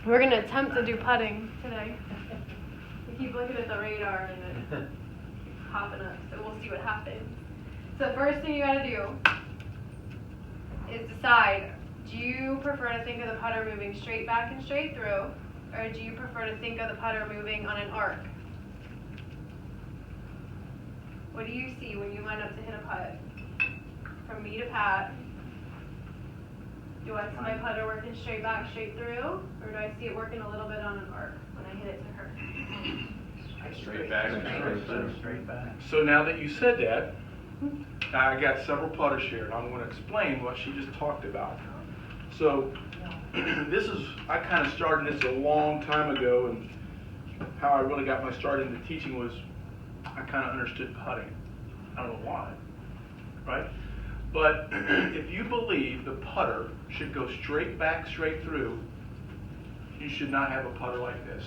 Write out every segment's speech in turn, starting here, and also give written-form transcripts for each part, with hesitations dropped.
We're going to attempt to do putting today. We keep looking at the radar and it keeps popping up, so we'll see what happens. So the first thing you got to do is decide, do you prefer to think of the putter moving straight back and straight through, or do you prefer to think of the putter moving on an arc? What do you see when you line up to hit a putt? From me to Pat, do I see my putter working straight back, straight through, or do I see it working a little bit on an arc when I hit it to her? Straight back. Straight back. So now that you said that, I got several putters here, and I'm going to explain what she just talked about. So this is, I kind of started this a long time ago, and how I really got my start into teaching was I kind of understood putting. I don't know why, right? But if you believe the putter should go straight back, straight through, you should not have a putter like this.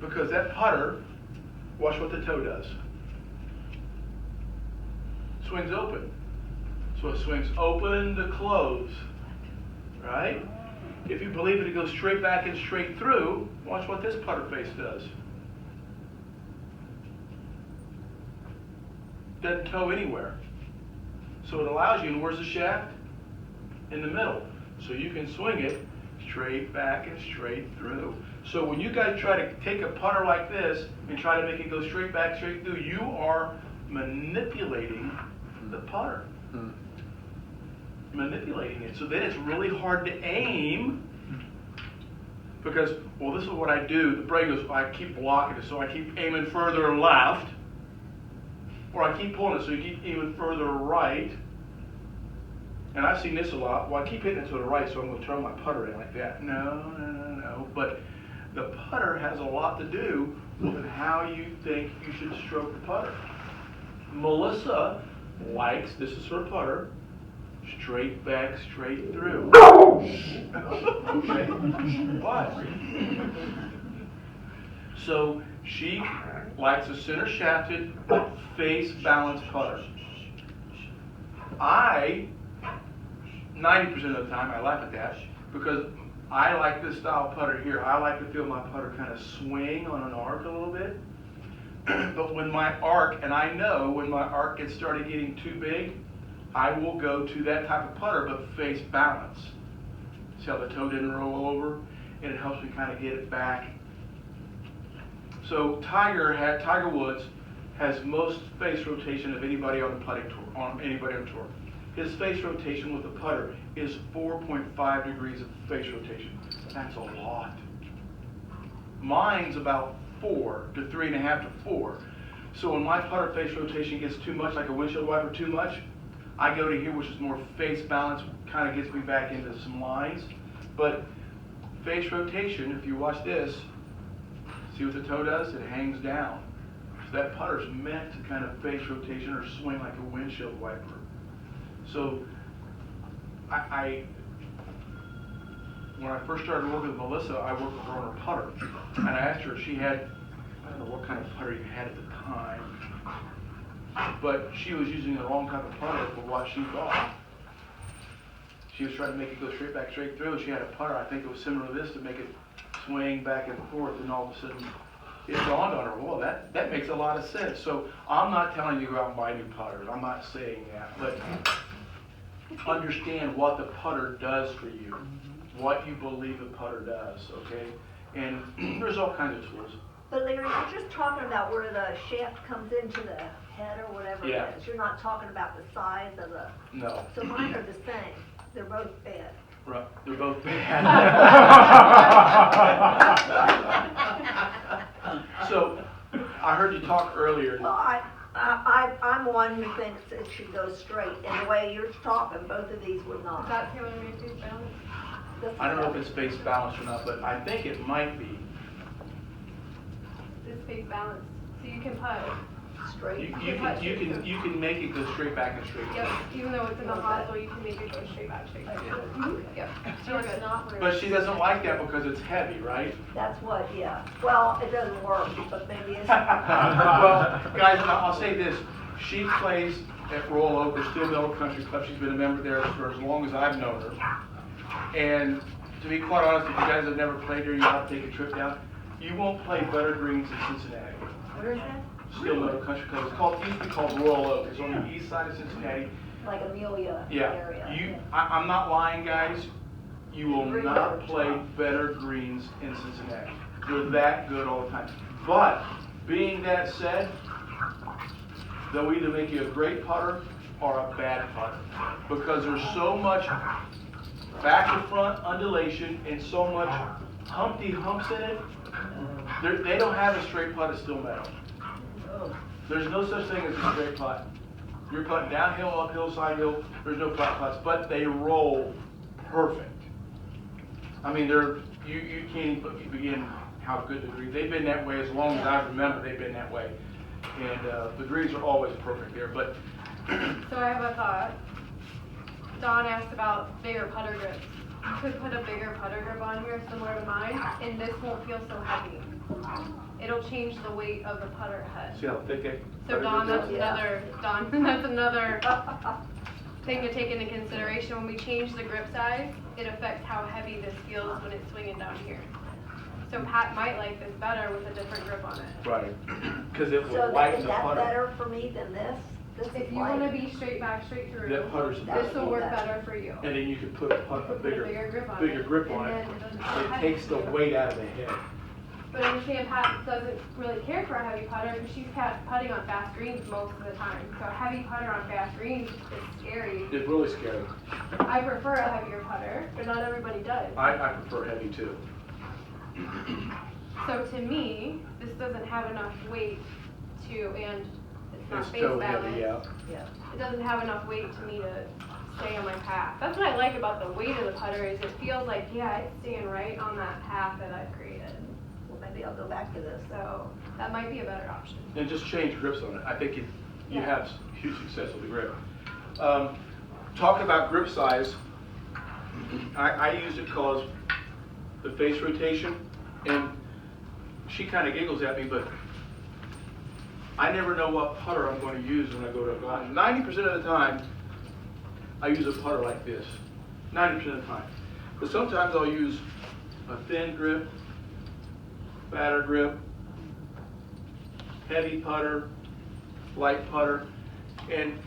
Because that putter, watch what the toe does. Swings open. So it swings open to close, right? If you believe it goes straight back and straight through, watch what this putter face does. Doesn't toe anywhere. So it allows you, and where's the shaft? In the middle. So you can swing it straight back and straight through. So when you guys try to take a putter like this and try to make it go straight back, straight through, you are manipulating the putter. Manipulating it. So then it's really hard to aim because, well, this is what I do. The brain goes, I keep blocking it, so I keep aiming further left. Or I keep pulling it, so you keep aiming further right. And I've seen this a lot. Well, I keep hitting it to the right, so I'm going to turn my putter in like that. No. But the putter has a lot to do with how you think you should stroke the putter. Melissa likes, this is her putter, straight back, straight through. Okay. What? So she likes a center shafted, face balanced putter. 90% of the time, I laugh at that because I like this style putter here. I like to feel my putter kind of swing on an arc a little bit. But when my arc, and I know when my arc gets started getting too big, I will go to that type of putter, but face balance. See how the toe didn't roll over? And it helps me kind of get it back. So Tiger Woods has most face rotation of anybody on the putting tour, on anybody on tour. His face rotation with the putter is 4.5 degrees of face rotation. That's a lot. Mine's about 4 to 3.5 to 4. So when my putter face rotation gets too much, like a windshield wiper too much, I go to here, which is more face balance, kind of gets me back into some lines. But face rotation, if you watch this, see what the toe does? It hangs down. So that putter's meant to kind of face rotation or swing like a windshield wiper. So when I first started working with Melissa, I worked with her on her putter. And I asked her if she had, I don't know what kind of putter you had at the time, but she was using the wrong type of putter for what she thought. She was trying to make it go straight back, straight through. She had a putter, I think it was similar to this, to make it swing back and forth, and all of a sudden it dawned on her, well, that makes a lot of sense. So I'm not telling you to go out and buy new putters. I'm not saying that. But understand what the putter does for you, what you believe the putter does, okay? And there's all kinds of tools. But Larry, you're just talking about where the shaft comes into the head or whatever Yeah. it is. You're not talking about the size of the... No. So mine are the same. They're both bad. Right. They're both bad. So, I heard you talk earlier. Well, I'm one who thinks it should go straight. And the way you're talking, both of these would not. Is that Taylor made face balance? I don't know if it's face balanced or not, but I think it might be. It's face balanced, so you can putt. Straight. You can make it go straight back and straight. Yep, even though it's in the hosel, you can make it go straight back, straight back. Yep. So we're good. But she doesn't like that because it's heavy, right? That's what, yeah. Well, it doesn't work, but maybe it's... Well, guys, I'll say this. She plays at Royal Oak or Steel Meadow Country Club. She's been a member there for as long as I've known her. And to be quite honest, if you guys have never played here, you have to take a trip down. You won't play better greens in Cincinnati. Where is that? Still Meadow Country Club. It's called, used to be called Royal Oak. It's on the east side of Cincinnati. Like Amelia Yeah, area. I'm not lying, guys. You will Greens not are play tough. better greens in Cincinnati. They're that good all the time. But, being that said, they'll either make you a great putter or a bad putter. Because there's so much back to front undulation and so much Humpty Humps in it. They don't have a straight putt at Still Meadow. There's no such thing as a straight putt. You're putting downhill, uphill, side hill. There's no flat putts, but they roll perfect. I mean, you can't even begin how good the greens. They've been that way as long as I remember. They've been that way, and the greens are always perfect there. But So I have a thought. Don asked about bigger putter grips. You could put a bigger putter grip on here similar to mine, and this won't feel so heavy. It'll change the weight of the putter head. see how thick it. So Don, that's Yeah. another thing to take into consideration. When we change the grip size, it affects how heavy this feels when it's swinging down here. So Pat might like this better with a different grip on it. Right, because it So will lighten is the that putter. better for me than this? This If is you want to light. be straight back, straight through, That putter's the That's this will cool. work better for you. And then you can put a bigger grip on bigger it, grip and on it. then it doesn't feel It heavy takes the for you. weight out of the head. But understand Pat doesn't really care for a heavy putter because she's putting on fast greens most of the time. So a heavy putter on fast greens is scary. It's really scary. I prefer a heavier putter, but not everybody does. I prefer heavy too. So to me, this doesn't have enough weight to, and it's not It's face toe balance. heavy, yeah. Yeah. It doesn't have enough weight to me to stay on my path. That's what I like about the weight of the putter is it feels like, yeah, it's staying right on that path that I've created. Well, maybe I'll go back to this. So that might be a better option. And just change grips on it. I think you Yeah. have huge success with the grip. Talking about grip size, I use it because the face rotation, and she kind of giggles at me, but I never know what putter I'm going to use when I go to a golf. 90% of the time, I use a putter like this. 90% of the time. But sometimes I'll use a thin grip, fatter grip, heavy putter, light putter, and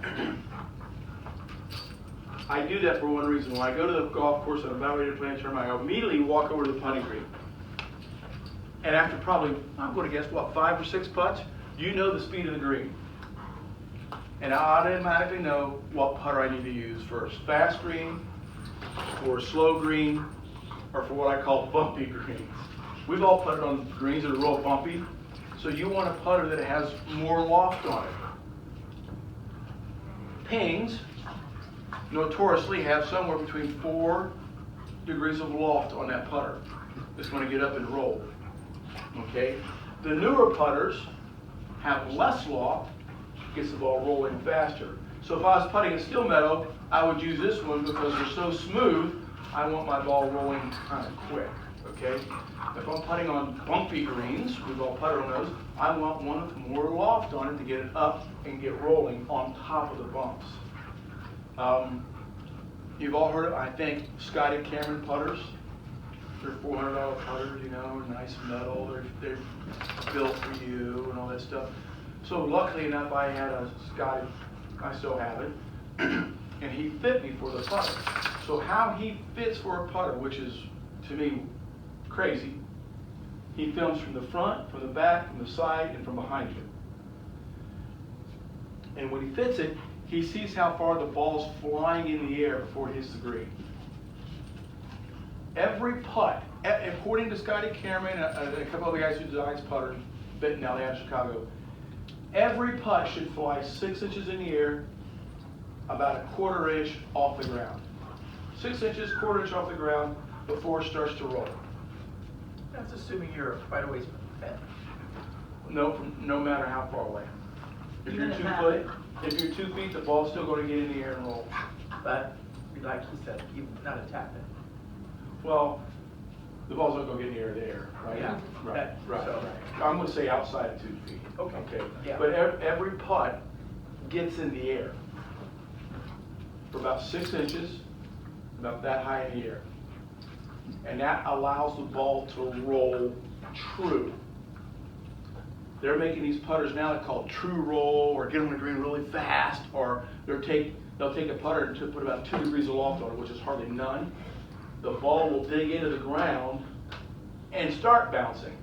I do that for one reason. When I go to the golf course and I'm about ready to play a tournament, I immediately walk over to the putting green. And after probably, I'm going to guess, what, 5 or 6 putts, you know the speed of the green. And I automatically know what putter I need to use first. Fast green, or slow green, or for what I call bumpy greens. We've all putted on greens that are real bumpy, so you want a putter that has more loft on it. Pings notoriously have somewhere between 4 degrees of loft on that putter. It's going to get up and roll. Okay? The newer putters have less loft, gets the ball rolling faster. So if I was putting at Still Meadow, I would use this one because they're so smooth, I want my ball rolling kind of quick. Okay? If I'm putting on bumpy greens, we've all putted on those, I want one with more loft on it to get it up and get rolling on top of the bumps. You've all heard of, I think, Scotty Cameron putters. They're $400 putters, you know, nice metal, they're built for you and all that stuff. So luckily enough, I had a Scotty, I still have it, and he fit me for the putter. So how he fits for a putter, which is, to me, crazy, he films from the front, from the back, from the side, and from behind you. And when he fits it, he sees how far the ball's flying in the air before it hits the green. Every putt, according to Scotty Cameron and a couple other guys who designs putters, now they have Chicago, every putt should fly 6 inches in the air, about a 1/4 inch off the ground. 6 inches, 1/4 inch off the ground before it starts to roll. That's assuming you're quite a ways from the fence. No matter how far away. If you're Even 2 if that- foot, if you're 2 feet, the ball's still going to get in the air and roll. But, like he said, you not attack it. Well, the ball's not going to get in the air there, right? Yeah. Right, That- right. so- I'm going to say outside of 2 feet. Okay. Yeah. But every putt gets in the air for about 6 inches, about that high in the air. And that allows the ball to roll true. They're making these putters now that called true roll, or get on the green really fast, or they'll take a putter and put about 2 degrees of loft on it, which is hardly none. The ball will dig into the ground and start bouncing.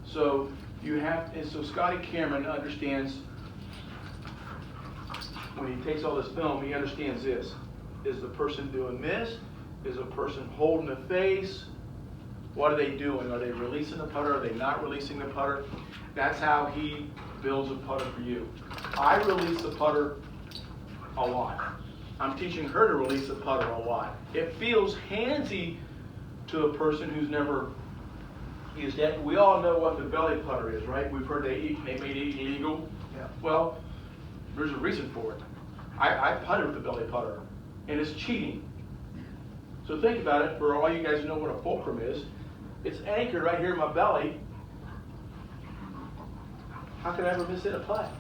So so Scotty Cameron understands, when he takes all this film, he understands this. Is the person doing this? Is the person holding the face? What are they doing? Are they releasing the putter? Are they not releasing the putter? That's how he builds a putter for you. I release the putter a lot. I'm teaching her to release the putter a lot. It feels handsy to a person who's never used that. We all know what the belly putter is, right? We've heard they made it illegal. Yeah. Well, there's a reason for it. I putted with the belly putter, and it's cheating. So think about it, for all you guys who know what a fulcrum is. It's anchored right here in my belly. How could I ever miss it a putt?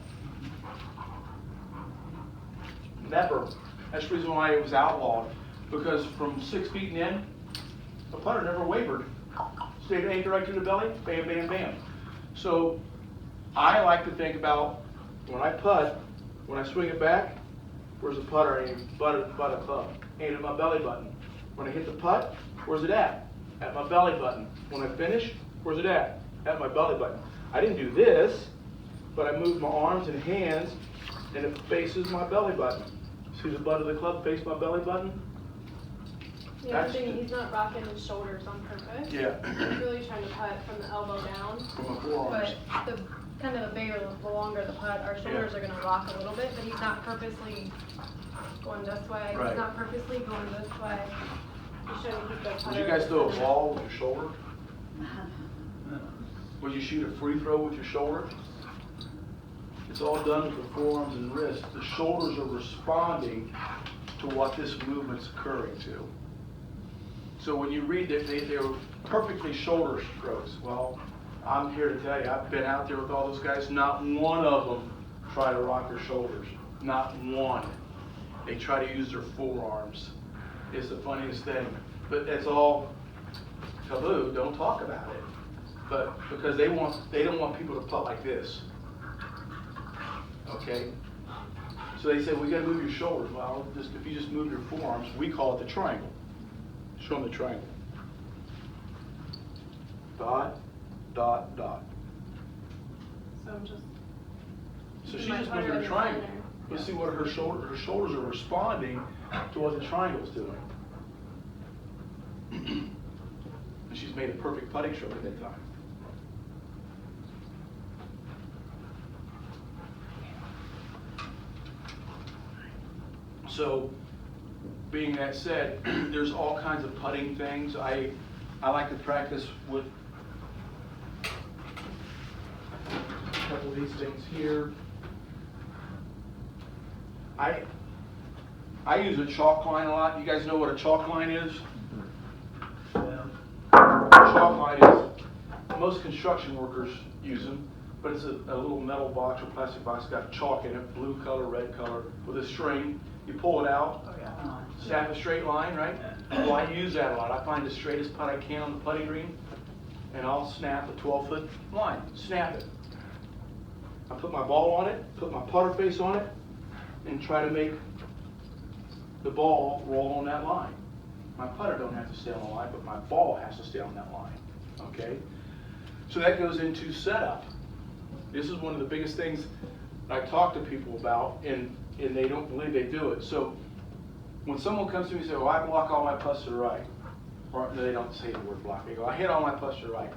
Never. That's the reason why it was outlawed. Because from 6 feet and in, the putter never wavered. Stayed anchored right to the belly, bam, bam, bam. So I like to think about, when I putt, when I swing it back, where's the putter aimed? Butt of club. Aimed at my belly button. When I hit the putt, where's it at? At my belly button. When I finish, where's it at? At my belly button. I didn't do this, but I moved my arms and hands, and it faces my belly button. See the butt of the club face my belly button? The other thing, he's not rocking his shoulders on purpose. Yeah. He's really trying to putt from the elbow down. From my forearms. But the bigger, the longer the putt, our shoulders are gonna rock a little bit, but he's not purposely going this way. Right. He's not purposely going this way. He's trying to keep the putter. Would you guys throw a ball with your shoulder? Would you shoot a free throw with your shoulder? It's all done with the forearms and wrists. The shoulders are responding to what this movement's occurring to. So when you read that they're perfectly shoulder strokes, well, I'm here to tell you, I've been out there with all those guys, not one of them try to rock their shoulders. Not one. They try to use their forearms. It's the funniest thing. But it's all taboo, don't talk about it. But because they don't want people to putt like this. Okay? So they say, we gotta move your shoulders. Well, if you just move your forearms, we call it the triangle. Show them the triangle. Dot, dot, dot. So I'm just. So she's My just putter moving in the the triangle. center. Let's see what her shoulders are responding to what the triangle's doing. And she's made a perfect putting stroke at that time. So, being that said, there's all kinds of putting things. I like to practice with a couple of these things here. I use a chalk line a lot. You guys know what a chalk line is? Chalk line is, most construction workers use them, but it's a little metal box or plastic box, got chalk in it, blue color, red color, with a string. You pull it out, snap a straight line, right? Well, I use that a lot. I find the straightest putt I can on the putting green, and I'll snap a 12-foot line. Snap it. I put my ball on it, put my putter face on it, and try to make the ball roll on that line. My putter don't have to stay on the line, but my ball has to stay on that line, okay? So that goes into setup. This is one of the biggest things I talk to people about, and they don't believe they do it. So when someone comes to me and says, well, I block all my putts to the right, or no, they don't say the word block, they go, I hit all my putts to the right.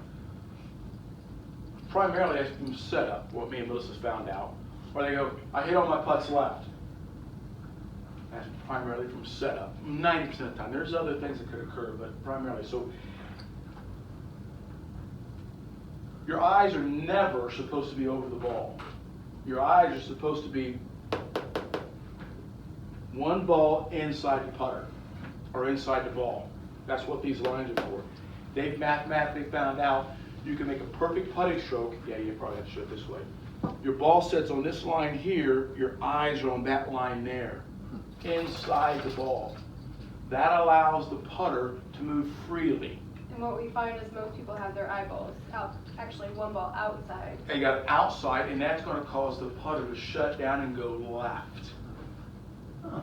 Primarily, that's from setup, what me and Melissa's found out. Or they go, I hit all my putts left. That's primarily from setup, 90% of the time. There's other things that could occur, but primarily. So your eyes are never supposed to be over the ball. Your eyes are supposed to be one ball inside the putter, or inside the ball. That's what these lines are for. They've mathematically found out you can make a perfect putting stroke. Yeah, you probably have to show it this way. Your ball sets on this line here, your eyes are on that line there, inside the ball. That allows the putter to move freely. And what we find is most people have their eyeballs out, actually one ball outside. They got it outside, and that's going to cause the putter to shut down and go left. Huh.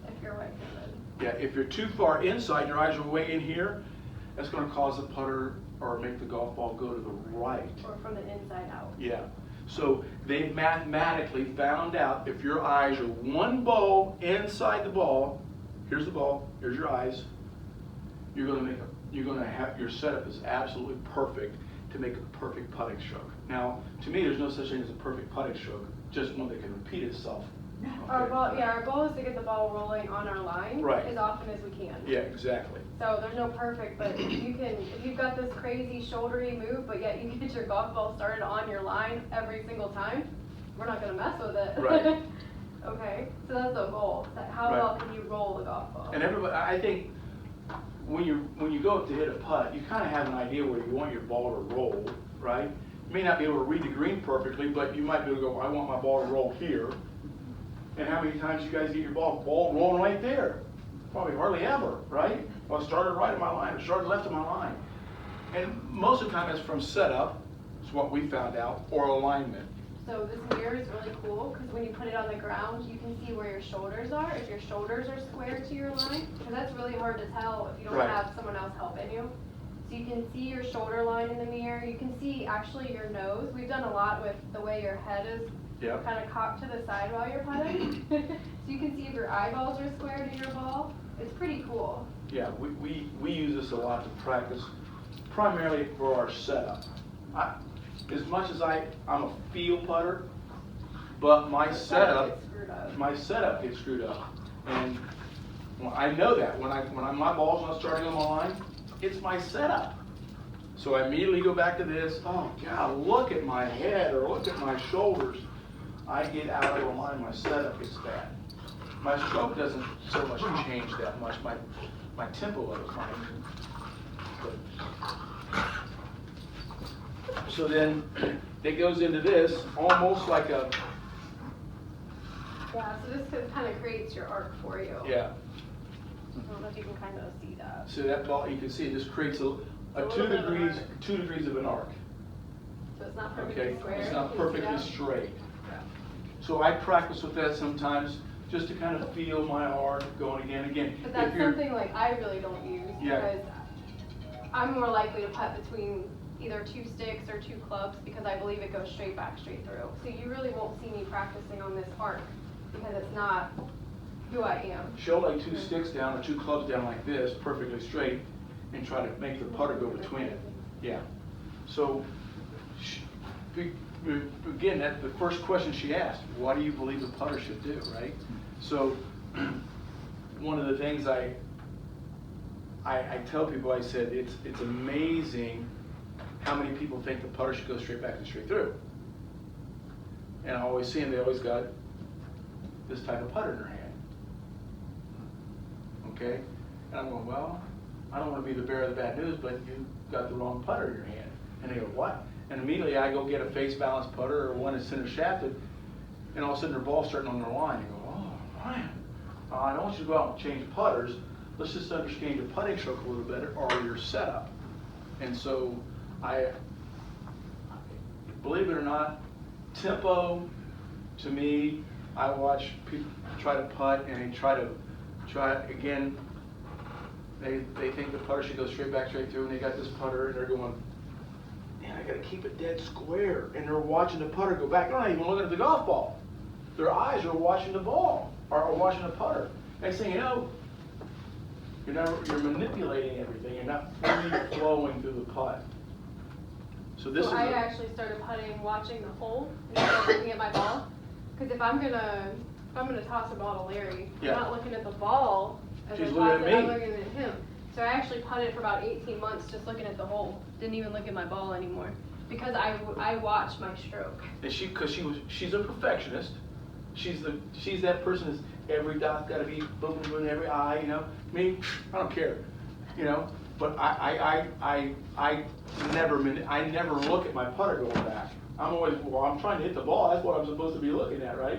If you're right-handed. Yeah, if you're too far inside, your eyes are way in here, that's going to cause the putter or make the golf ball go to the right. Or from the inside out. Yeah. So they've mathematically found out if your eyes are one ball inside the ball, here's the ball, here's your eyes, you're going to have your setup is absolutely perfect to make a perfect putting stroke. Now, to me, there's no such thing as a perfect putting stroke, just one that can repeat itself. Our Okay. ball, yeah, our goal is to get the ball rolling on our line Right. as often as we can. Yeah, exactly. So there's no perfect, but you can, if you've got this crazy shouldery move, but yet you can get your golf ball started on your line every single time, we're not gonna mess with it. Right. Okay, so that's the goal. How Right. well can you roll a golf ball? And everybody, I think, when you go up to hit a putt, you kind of have an idea where you want your ball to roll, right? You may not be able to read the green perfectly, but you might be able to go, I want my ball to roll here. And how many times you guys get your ball rolling right there? Probably hardly ever, right? Well, I started right of my line, or started left of my line. And most of the time it's from setup, is what we found out, or alignment. So this mirror is really cool because when you put it on the ground, you can see where your shoulders are, if your shoulders are square to your line, because that's really hard to tell if you don't Right. have someone else helping you. So you can see your shoulder line in the mirror, you can see actually your nose. We've done a lot with the way your head is Yep. kind of cocked to the side while you're putting. So you can see if your eyeballs are square to your ball. It's pretty cool. Yeah, we use this a lot to practice, primarily for our setup. As much as I'm a field putter, but my The setup gets screwed up. gets screwed up. And well, I know that when my ball's not starting on my line, it's my setup. So I immediately go back to this, oh God, look at my head or look at my shoulders. I get out of line, my setup gets bad. My stroke doesn't so much change that much, my tempo of it might. So then it goes into this, almost like a, Yeah, so this kind of creates your arc for you. yeah. I don't know if you can kind of see that. So that ball, you can see it just creates a A 2 little bit of an degrees, arc. 2 degrees of an arc. So it's not perfectly Okay, square. it's Can not you see perfectly that? straight. Yeah. So I practice with that sometimes, just to kind of feel my arc going again. But If that's you're- something like I really don't use Yeah. because I'm more likely to putt between either 2 sticks or 2 clubs because I believe it goes straight back, straight through. So you really won't see me practicing on this arc because it's not who I am. She'll lay 2 sticks down or 2 clubs down like this, perfectly straight, and try to make the putter go between it. Yeah. So, again, that's the first question she asked, what do you believe the putter should do, right? So, one of the things I tell people, I said, it's amazing how many people think the putter should go straight back and straight through. And I always see them, they always got this type of putter in their hand. Okay? And I'm going, well, I don't want to be the bearer of the bad news, but you got the wrong putter in your hand. And they go, what? And immediately I go get a face balanced putter or one that's center shafted, and all of a sudden their ball's starting on their line. You go, oh, Ryan, I don't want you to go out and change putters. Let's just understand your putting stroke a little better or your setup. And so believe it or not, tempo, to me, I watch people try to putt and they try again, they think the putter should go straight back, straight through, and they got this putter and they're going, man, I gotta keep it dead square. And they're watching the putter go back. They're not even looking at the golf ball. Their eyes are watching the ball, or watching the putter. Next thing you know, you're manipulating everything. You're not fully flowing through the putt. So this is I actually started putting watching the hole instead of looking at my ball. Because if I'm gonna toss a ball to Larry, Yeah. I'm not looking at the ball as She's I looking toss at it, I'm me. looking at him. So I actually putted for about 18 months just looking at the hole. Didn't even look at my ball anymore. Because I watch my stroke. And she's a perfectionist. She's that person that's every dot's got to be boom, boom, boom, every eye. You know, me, I don't care. You know, but I never look at my putter going back. I'm always, well, I'm trying to hit the ball. That's what I'm supposed to be looking at, right?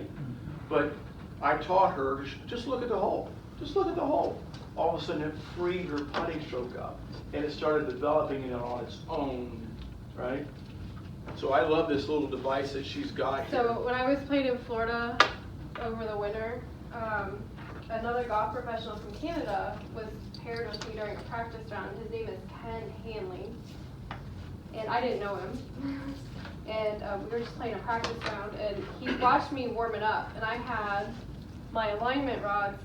But I taught her to just look at the hole. Just look at the hole. all of a sudden it freed her putting stroke up, and it started developing it on its own, right? So I love this little device that she's got here. So when I was playing in Florida over the winter, another golf professional from Canada was paired with me during a practice round. His name is Ken Hanley, and I didn't know him. And we were just playing a practice round, and he watched me warming up, and I had my alignment rods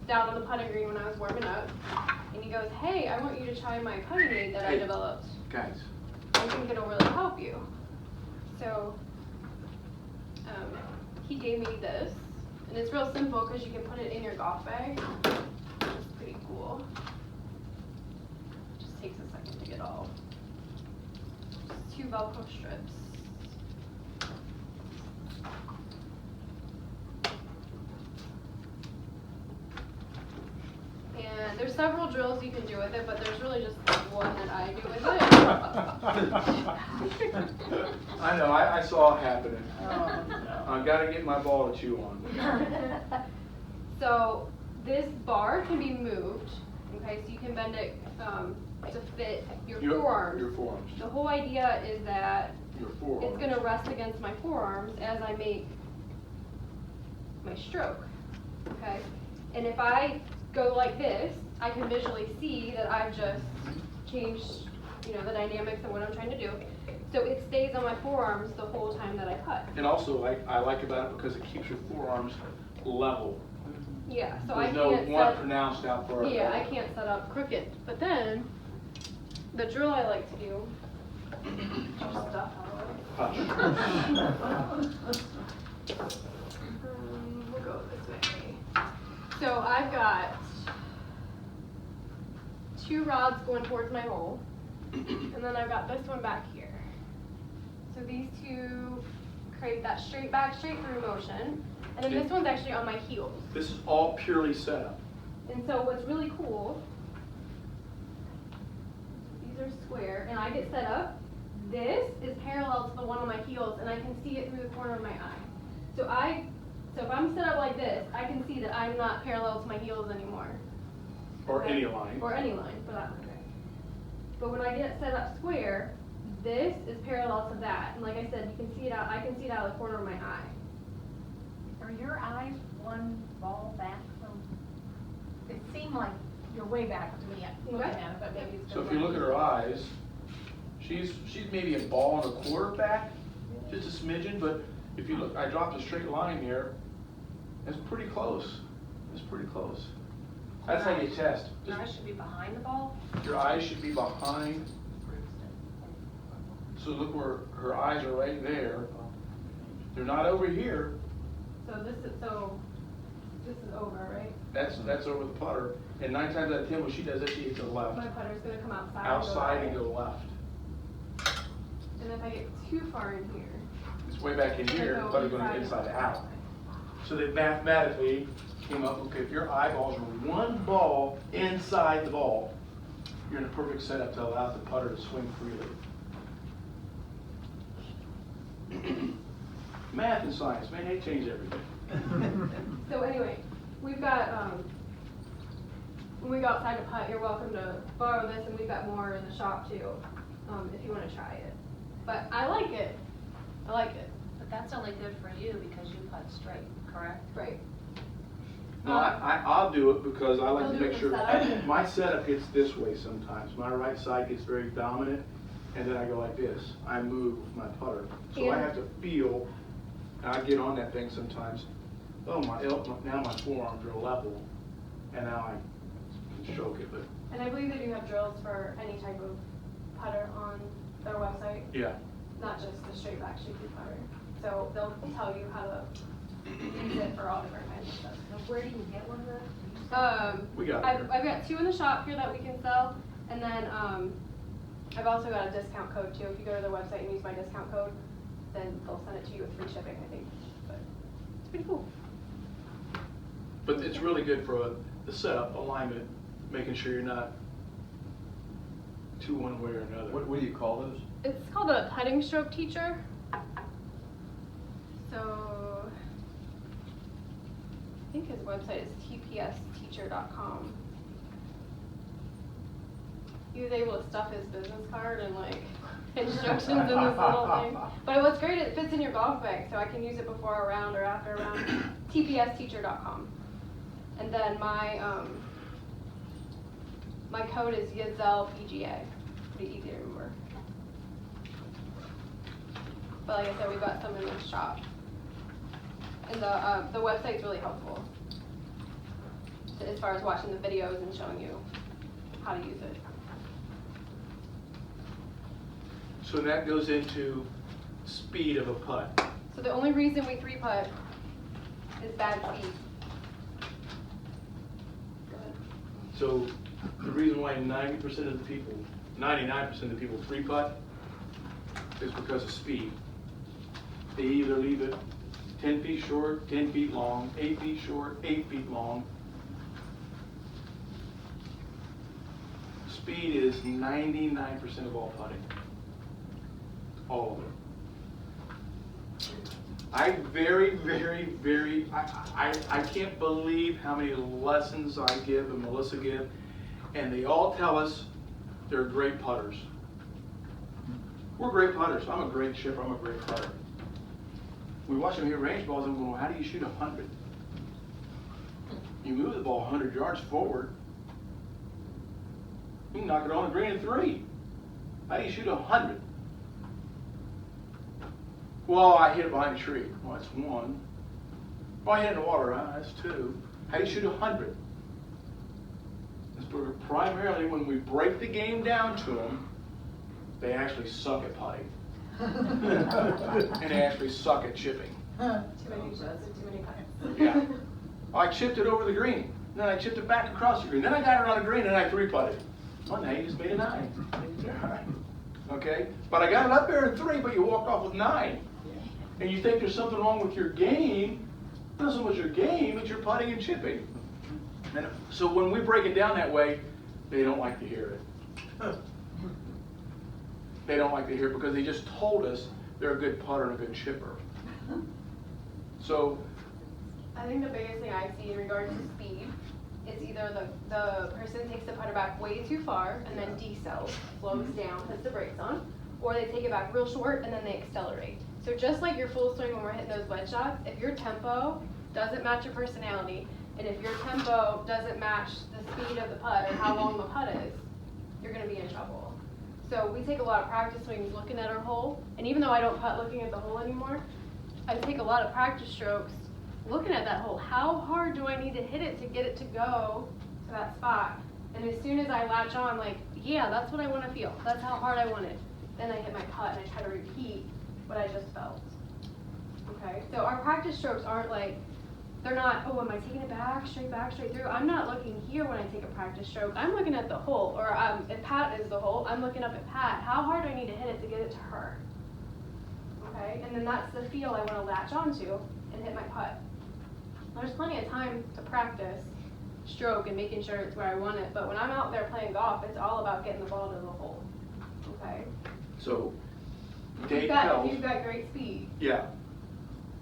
down on the putting green when I was warming up, and he goes, "Hey, I want you to try my putting aid that I developed. Guys. I think it'll really help you." So he gave me this, and it's real simple because you can put it in your golf bag. It's pretty cool. Just takes a second to get all. Just 2 Velcro strips. And there's several drills you can do with it, but there's really just one that I do with it. I know, I saw it happening. Oh, no. I gotta get my ball to chew on. So this bar can be moved, okay, so you can bend it to fit your forearms. Your forearms. The whole idea is that Your forearms. it's gonna rest against my forearms as I make my stroke, okay? And if I go like this, I can visually see that I've just changed, the dynamics of what I'm trying to do. So it stays on my forearms the whole time that I putt. And also, I like about it because it keeps your forearms level. Yeah, so I There's no can't one set, pronounced out far. yeah, I can't set up crooked. But then, the drill I like to do, just stuff out of it. We'll go this way. So I've got 2 rods going towards my hole, and then I've got this one back here. So these 2 create that straight back, straight through motion, and then this one's actually on my heels. This is all purely set up. And so what's really cool, these are square, and I get set up. This is parallel to the one on my heels, and I can see it through the corner of my eye. So if I'm set up like this, I can see that I'm not parallel to my heels anymore. Or any line. Or any line, for that matter. But when I get set up square, this is parallel to that. And like I said, you can see it out, I can see it out of the corner of my eye. Are your eyes one ball back from, it seemed like you're way back to me looking at it, but maybe it's. So if you look at her eyes, she's maybe a ball and a quarter back, just a smidgen, but if you look, I dropped a straight line here. It's pretty close. It's pretty close. That's how you test. Your eyes should be behind the ball? Your eyes should be behind. So look where her eyes are right there. They're not over here. So this is over, right? That's over the putter. And 9 times out of 10, when she does it, she hits the left. My putter's gonna come outside. Outside and and go left. And if I get too far in here. It's way back in here, the putter's going inside out. So they mathematically came up, okay, if your eyeballs are one ball inside the ball, you're in a perfect setup to allow the putter to swing freely. Math and science, man, they change everything. So anyway, we've got, when we go outside to putt, you're welcome to borrow this, and we've got more in the shop too, if you want to try it. But I like it. I like it. But that's only good for you because you putt straight, correct? Right. No, I'll do it because I like You'll to do make it sure, inside? my setup gets this way sometimes. My right side gets very dominant, and then I go like this. I move with my putter. So I And- have to feel, and I get on that thing sometimes. Oh, now my forearms are level, and now I can stroke it, but And I believe they do have drills for any type of putter on their website, yeah. not just the straight back, straight through putter. So they'll tell you how to use it for all different kinds of stuff. So where do you get one of those? We got it I've here. got 2 in the shop here that we can sell, and then I've also got a discount code too. If you go to their website and use my discount code, then they'll send it to you with free shipping, I think. But it's pretty cool. But it's really good for the setup, alignment, making sure you're not too one way or another. What do you call those? It's called a putting stroke teacher. So think his website is tpsteacher.com. He was able to stuff his business card and like instructions in this little thing. But what's great, it fits in your golf bag, so I can use it before a round or after a round. tpsteacher.com. And then my my code is YAZELPGA. Pretty easy to remember. But like I said, we've got some in the shop. And the website's really helpful as far as watching the videos and showing you how to use it. So that goes into speed of a putt. So the only reason we 3-putt is bad speed. Go ahead. So the reason why 90% of the people, 99% of the people 3-putt is because of speed. They either leave it 10 feet short, 10 feet long, 8 feet short, 8 feet long. Speed is 99% of all putting. All of it. I can't believe how many lessons I give and Melissa give, and they all tell us they're great putters. We're great putters. I'm a great chipper. I'm a great putter. We watch them hit range balls and we go, how do you shoot 100? You move the ball 100 yards forward, you can knock it on the green in 3. How do you shoot 100? Well, I hit it behind a tree. Well, that's 1. Well, I hit it in the water. That's 2. How do you shoot 100? It's primarily when we break the game down to them, they actually suck at putting. And they actually suck at chipping. Too many shots and too many putts. Yeah. I chipped it over the green. Then I chipped it back across the green. Then I got it on the green and I 3-putted. Well, now you just made a 9. Okay? But I got it up there in 3, but you walked off with 9. And you think there's something wrong with your game. It's not so much your game, it's your putting and chipping. And so when we break it down that way, they don't like to hear it. They don't like to hear it because they just told us they're a good putter and a good chipper. So I think the biggest thing I see in regards to speed is either the person takes the putter back way too far and then decels, slows down, puts the brakes on, or they take it back real short and then they accelerate. So just like your full swing when we're hitting those wedge shots, if your tempo doesn't match your personality, and if your tempo doesn't match the speed of the putt or how long the putt is, you're going to be in trouble. So we take a lot of practice swings looking at our hole, and even though I don't putt looking at the hole anymore, I take a lot of practice strokes looking at that hole. How hard do I need to hit it to get it to go to that spot? And as soon as I latch on, like, yeah, that's what I want to feel. That's how hard I want it. Then I hit my putt and I try to repeat what I just felt. Okay, so our practice strokes aren't like, they're not, oh, am I taking it back, straight through? I'm not looking here when I take a practice stroke. I'm looking at the hole, or if Pat is the hole, I'm looking up at Pat. How hard do I need to hit it to get it to her? Okay, and then that's the feel I want to latch onto and hit my putt. There's plenty of time to practice stroke and making sure it's where I want it, but when I'm out there playing golf, it's all about getting the ball to the hole. Okay? So If Dave you've got great speed, yeah.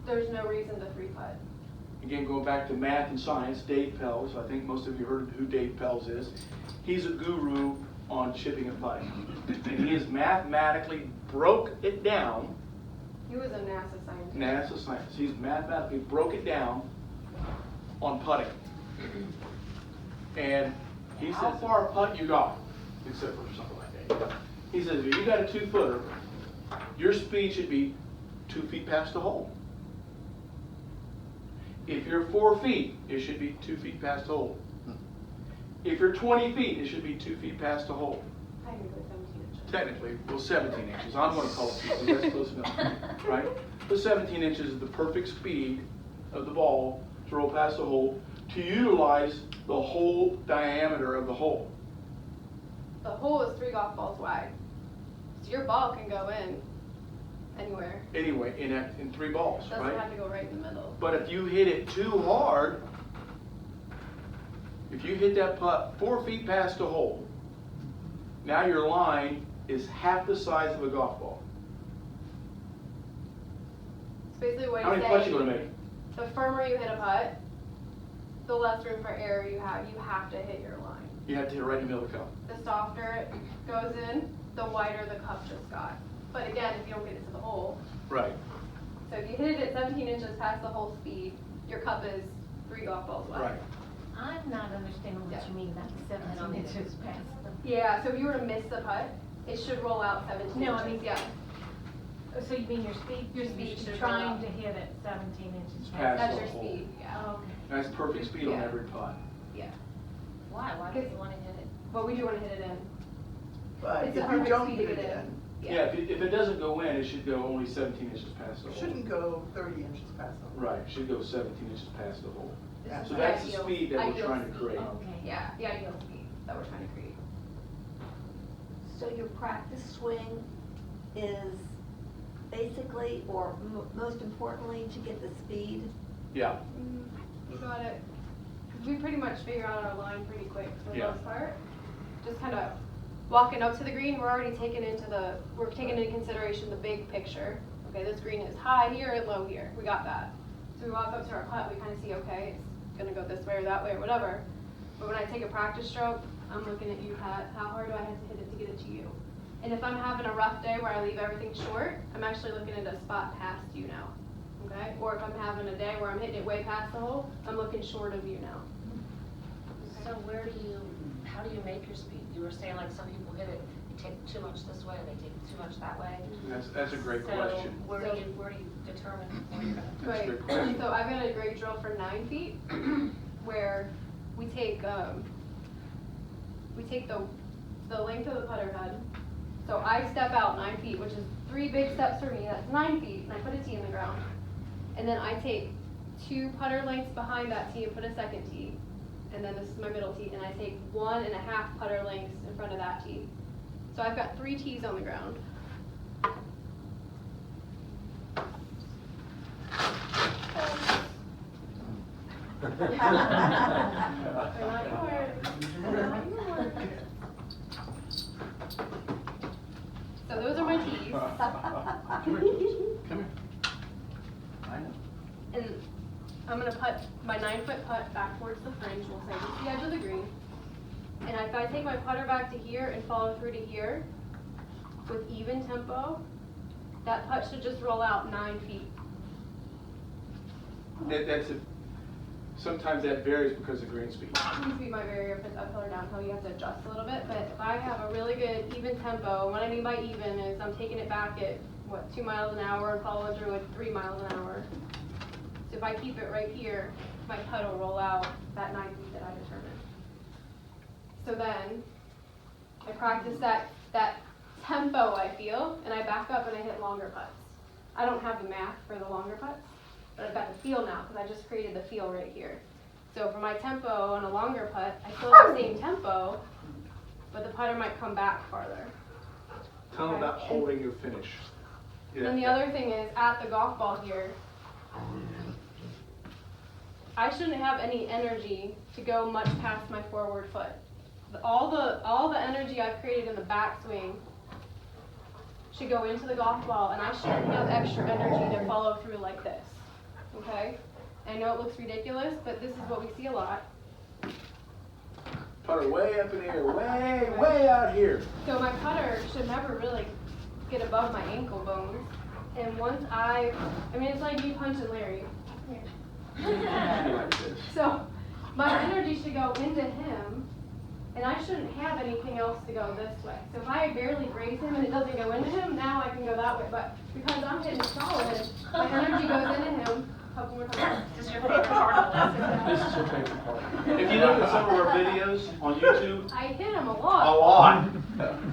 there's no reason to 3-putt. Again, going back to math and science, Dave Pelz, I think most of you heard who Dave Pelz is. He's a guru on chipping and putting. And he has mathematically broke it down. He was a NASA scientist. NASA science. He's mathematically broke it down on putting. And he said, how far a putt you got? Except for something like that. He says, if you got a 2-footer, your speed should be 2 feet past the hole. If you're 4 feet, it should be 2 feet past the hole. If you're 20 feet, it should be 2 feet past the hole. Technically, well, 17 inches. I'm going to call it 2 feet. That's close enough, right? But 17 inches is the perfect speed of the ball to roll past the hole to utilize the whole diameter of the hole. The hole is 3 golf balls wide. So your ball can go in anywhere. Anyway, in 3 balls, It doesn't right? have to go right in the middle. But if you hit it too hard, if you hit that putt 4 feet past the hole, now your line is half the size of a golf ball. So basically what How he's many putts you saying, going to make? the firmer you hit a putt, the less room for error you have to hit your line. You have to hit right in the middle of the cup. The softer it goes in, the wider the cup just got. But again, if you don't get it to the hole, Right. so if you hit it at 17 inches past the hole speed, your cup is 3 golf balls wide. Right. I'm not understanding what Yeah. you mean about 17 inches past the. Yeah, so if you were to miss the putt, it should roll out 17 No, inches. I mean, yeah. So you mean your speed? Your speed You're should trying roll out. to hit it 17 inches Past That's the your hole. speed, yeah. Oh, okay. That's perfect speed on Yeah. every putt. Yeah. Why? Why do you want to hit it? But we do want to hit it in. But It's if a you perfect don't speed get to it get in, Yeah, if it doesn't go in, it should go only 17 inches past the it hole. shouldn't go 30 inches past the hole. Right, it should go 17 inches past the hole. Yeah. So that's the Ideal- speed that we're ideal trying to speed. create. Okay. Yeah, the ideal speed that we're trying to create. So your practice swing is basically, or most importantly, to get the speed? Yeah, You got it. 'Cause we pretty much figure out our line pretty quick for the Yeah. most part. Just kind of walking up to the green, we're taking into consideration the big picture. Okay, this green is high here and low here. We got that. So we walk up to our putt, we kind of see, okay, it's gonna go this way or that way or whatever. But when I take a practice stroke, I'm looking at you, Pat. How hard do I have to hit it to get it to you? And if I'm having a rough day where I leave everything short, I'm actually looking at a spot past you now. Okay? Or if I'm having a day where I'm hitting it way past the hole, I'm looking short of you now. So how do you make your speed? You were saying like some people hit it, they take too much this way, they take too much that way. that's a great question. So where do you determine where you're gonna? That's a Right. good question. So I've got a grade drill for 9 feet where we take the length of the putter head. So I step out 9 feet, which is 3 big steps for me. That's 9 feet, and I put a tee in the ground. And then I take 2 putter lengths behind that tee and put a second tee. And then this is my middle tee, and I take 1.5 putter lengths in front of that tee. So I've got 3 tees on the ground. They're not yours. They're not yours. So those are my tees. Come here. I know. And I'm gonna putt my 9-foot putt back towards the fringe, we'll say it's the edge of the green. And if I take my putter back to here and follow through to here with even tempo, that putt should just roll out 9 feet. Sometimes that varies because of green speed. Green speed might vary if it's uphill or downhill, you have to adjust a little bit, but if I have a really good even tempo, what I mean by even is I'm taking it back at, 2 miles an hour and following through at 3 miles an hour. So if I keep it right here, my putt will roll out that 9 feet that I determined. So then, I practice that tempo I feel, and I back up and I hit longer putts. I don't have the math for the longer putts, but I've got the feel now, because I just created the feel right here. So for my tempo on a longer putt, I still have the same tempo, but the putter might come back farther. Tell them Okay. about holding your finish. Yeah. And the other thing is, at the golf ball here, I shouldn't have any energy to go much past my forward foot. All the energy I've created in the backswing should go into the golf ball, and I shouldn't have extra energy to follow through like this. Okay? I know it looks ridiculous, but this is what we see a lot. Putter way up in the air, way out here. So my putter should never really get above my ankle bones. And once it's like me punching Larry. Like this. So my energy should go into him, and I shouldn't have anything else to go this way. So if I barely graze him and it doesn't go into him, now I can go that way. But because I'm hitting solid, my energy goes into him. Couple more times. This is your favorite part of this. This is her favorite part. If you look at some of our videos on YouTube, I hit him a a lot. lot.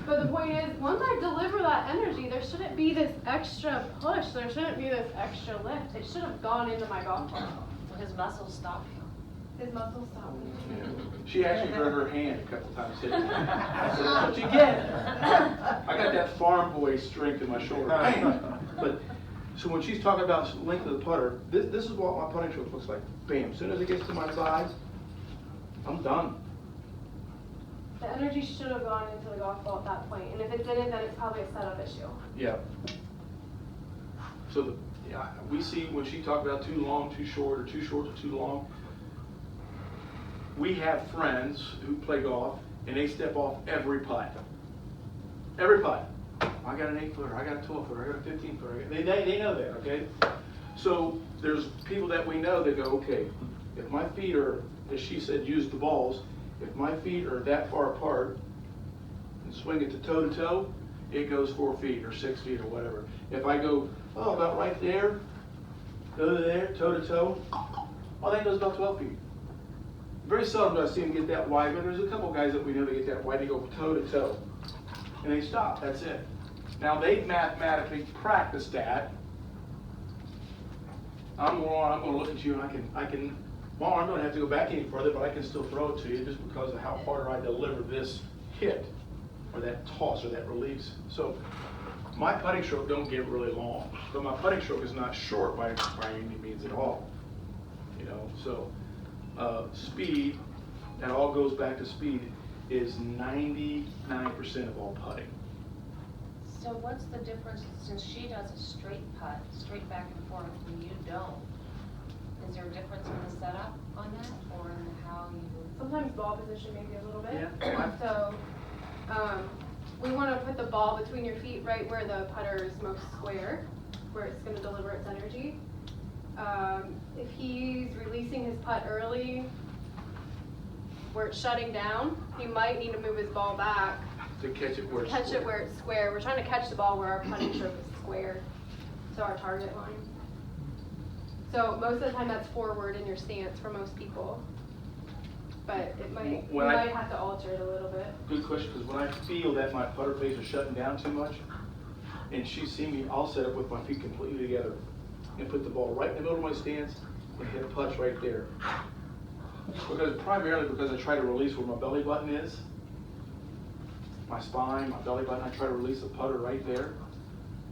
But the point is, once I deliver that energy, there shouldn't be this extra push. There shouldn't be this extra lift. It should have gone into my golf ball. So his muscles stop you. His muscles stop me. She actually hurt her hand a couple times hitting me. I said, "What you get?" I got that farm boy strength in my shoulder. Bam! But so when she's talking about the length of the putter, this is what my putting stroke looks like. Bam! As soon as it gets to my side, I'm done. The energy should have gone into the golf ball at that point, and if it didn't, then it's probably a setup issue. Yeah. So we see when she talked about too long, too short, or too short or too long. we have friends who play golf, and they step off every putt. Every putt. I got an 8-footer, I got a 12-footer, I got a 15-footer. They know that, okay? So there's people that we know that go, okay, if my feet are, as she said, use the balls, if my feet are that far apart and swing it to toe, it goes 4 feet or 6 feet or whatever. If I go, oh, about right there, go to there, toe to toe, oh, that goes about 12 feet. Very seldom do I see them get that wide, but there's a couple guys that we know that get that wide. They go toe to toe, and they stop. That's it. Now they've mathematically practiced that. I'm going to look at you, and I can. My arm don't have to go back any further, but I can still throw it to you just because of how hard I deliver this hit, or that toss, or that release. So my putting stroke don't get really long, but my putting stroke is not short by any means at all. You know, so. Speed, that all goes back to speed, is 99% of all putting. So what's the difference, since she does a straight putt, straight back and forth, and you don't? Is there a difference in the setup on that, or in how you? Sometimes ball position maybe a little bit. Yeah. So, we want to put the ball between your feet right where the putter is most square, where it's going to deliver its energy. If he's releasing his putt early, where it's shutting down, he might need to move his ball back To catch it where it's catch square. it where it's square. We're trying to catch the ball where our putting stroke is square, so our target line. So most of the time that's forward in your stance for most people, but it might you might have to alter it a little bit. Good question, because when I feel that my putter face is shutting down too much, and she's seen me, I'll set up with my feet completely together and put the ball right in the middle of my stance and hit putts right there. Primarily because I try to release where my belly button is, my spine, my belly button, I try to release the putter right there.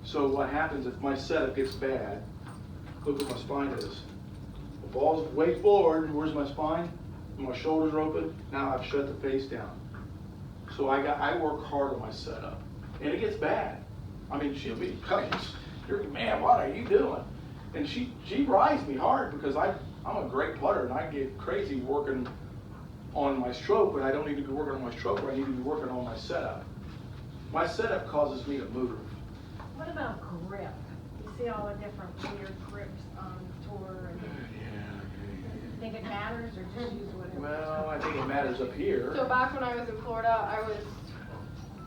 So what happens if my setup gets bad, look what my spine is. The ball's way forward, where's my spine? My shoulders are open, now I've shut the face down. So I work hard on my setup, and it gets bad. I mean, she'll be, man, what are you doing? And she rides me hard because I'm a great putter, and I get crazy working on my stroke, but I don't need to be working on my stroke, I need to be working on my setup. My setup causes me to move. What about grip? You see all the different weird grips on tour, and you think it matters, or just use whatever? Well, I think it matters up here. So back when I was in Florida, I was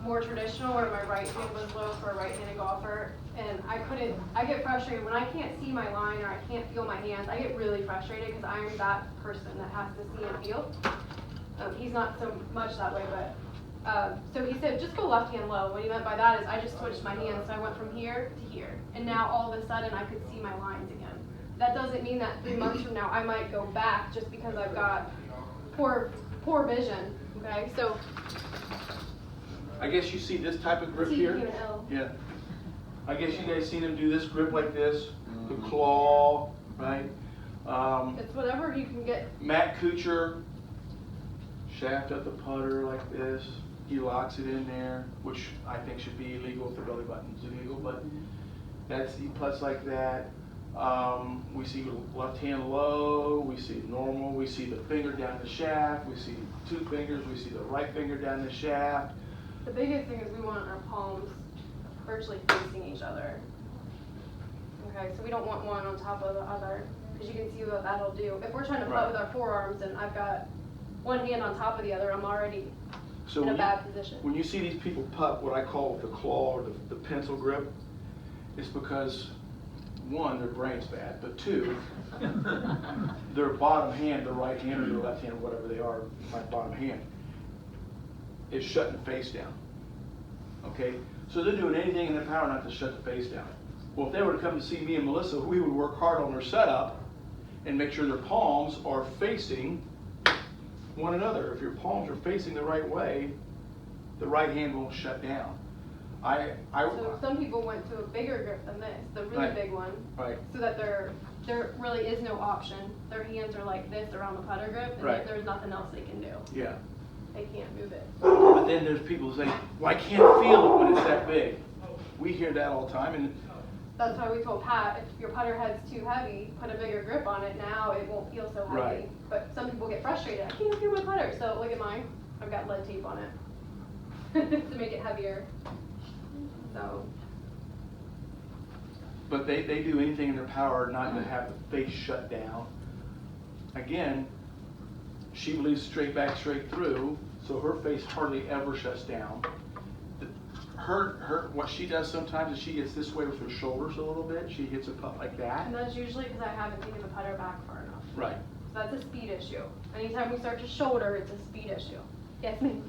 more traditional, where my right hand was low for a right-handed golfer, and I get frustrated when I can't see my line or I can't feel my hands. I get really frustrated because I'm that person that has to see and feel. He's not so much that way, but so he said, just go left hand low. What he meant by that is I just switched my hands, so I went from here to here, and now all of a sudden I could see my lines again. That doesn't mean that 3 months from now I might go back just because I've got poor vision. Okay, so I guess you see this type of grip T here? and L. Yeah. I guess you guys seen him do this grip like this, the claw, right? It's whatever you can get. Matt Kuchar, shaft up the putter like this. He locks it in there, which I think should be illegal if the belly button's illegal, but he putts like that. We see left hand low, we see normal, we see the finger down the shaft, we see 2 fingers, we see the right finger down the shaft. The biggest thing is we want our palms virtually facing each other. Okay, so we don't want one on top of the other, because you can see what that'll do. If we're trying to putt with our forearms and I've got one hand on top of the other, I'm already in a bad position. When you see these people putt what I call the claw or the pencil grip, it's because 1, their brain's bad, but 2, their bottom hand, their right hand or their left hand, whatever they are, my bottom hand, is shutting the face down. Okay? So they're doing anything in their power not to shut the face down. Well, if they were to come to see me and Melissa, we would work hard on their setup and make sure their palms are facing one another. If your palms are facing the right way, the right hand won't shut down. So some people went to a bigger grip than this, the really Right. big one, Right. so that there really is no option. Their hands are like this around the putter grip, and Right. there's nothing else they can do. Yeah. They can't move it. But then there's people who say, well, I can't feel it when it's that big. We hear that all the time, and that's why we told Pat, if your putter head's too heavy, put a bigger grip on it, now it won't feel so heavy. Right. But some people get frustrated, I can't feel my putter, so look at mine, I've got lead tape on it to make it heavier, so. But they do anything in their power not to have the face shut down. Again, she believes straight back, straight through, so her face hardly ever shuts down. What she does sometimes is she gets this way with her shoulders a little bit. She hits a putt like that. And that's usually because I haven't taken the putter back far enough. Right. So that's a speed issue. Anytime we start to shoulder, it's a speed issue. Yes, ma'am?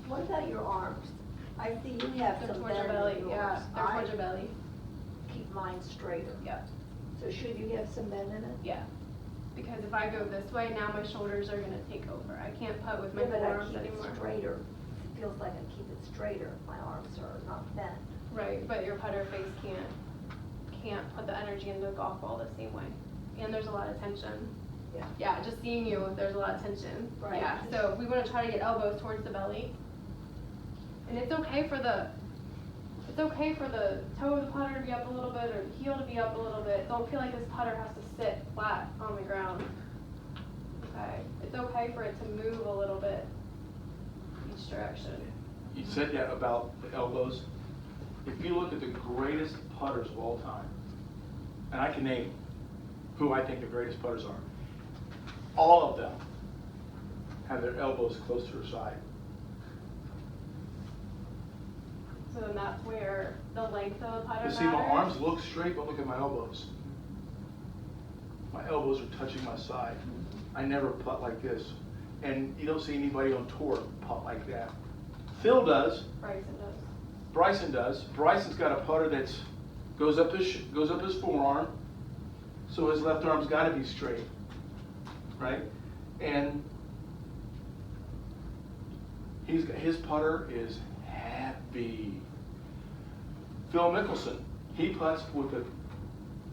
What about your arms? I see you have They're some towards your bend belly, in yours. yeah, they're towards your belly. Keep mine straighter. Yeah. So should you have some bend in it? Yeah. Because if I go this way, now my shoulders are gonna take over. I can't putt with my Yeah, but I forearms keep it anymore. straighter. It feels like I keep it straighter. My arms are not bent. Right, but your putter face can't put the energy into the golf ball the same way. And there's a lot of tension. Yeah. Yeah, just seeing you, there's a lot of tension. Right. Yeah, so we wanna try to get elbows towards the belly. And it's okay for the toe of the putter to be up a little bit or the heel to be up a little bit. Don't feel like this putter has to sit flat on the ground. Okay, it's okay for it to move a little bit each direction. You said that about the elbows. If you look at the greatest putters of all time, and I can name who I think the greatest putters are, all of them have their elbows close to their side. So then that's where the length of the putter You see, my matters. arms look straight, but look at my elbows. My elbows are touching my side. I never putt like this. And you don't see anybody on tour putt like that. Phil does. Bryson does. Bryson does. Bryson's got a putter that's goes up his forearm, so his left arm's got to be straight, right? And his putter is heavy. Phil Mickelson, he putts with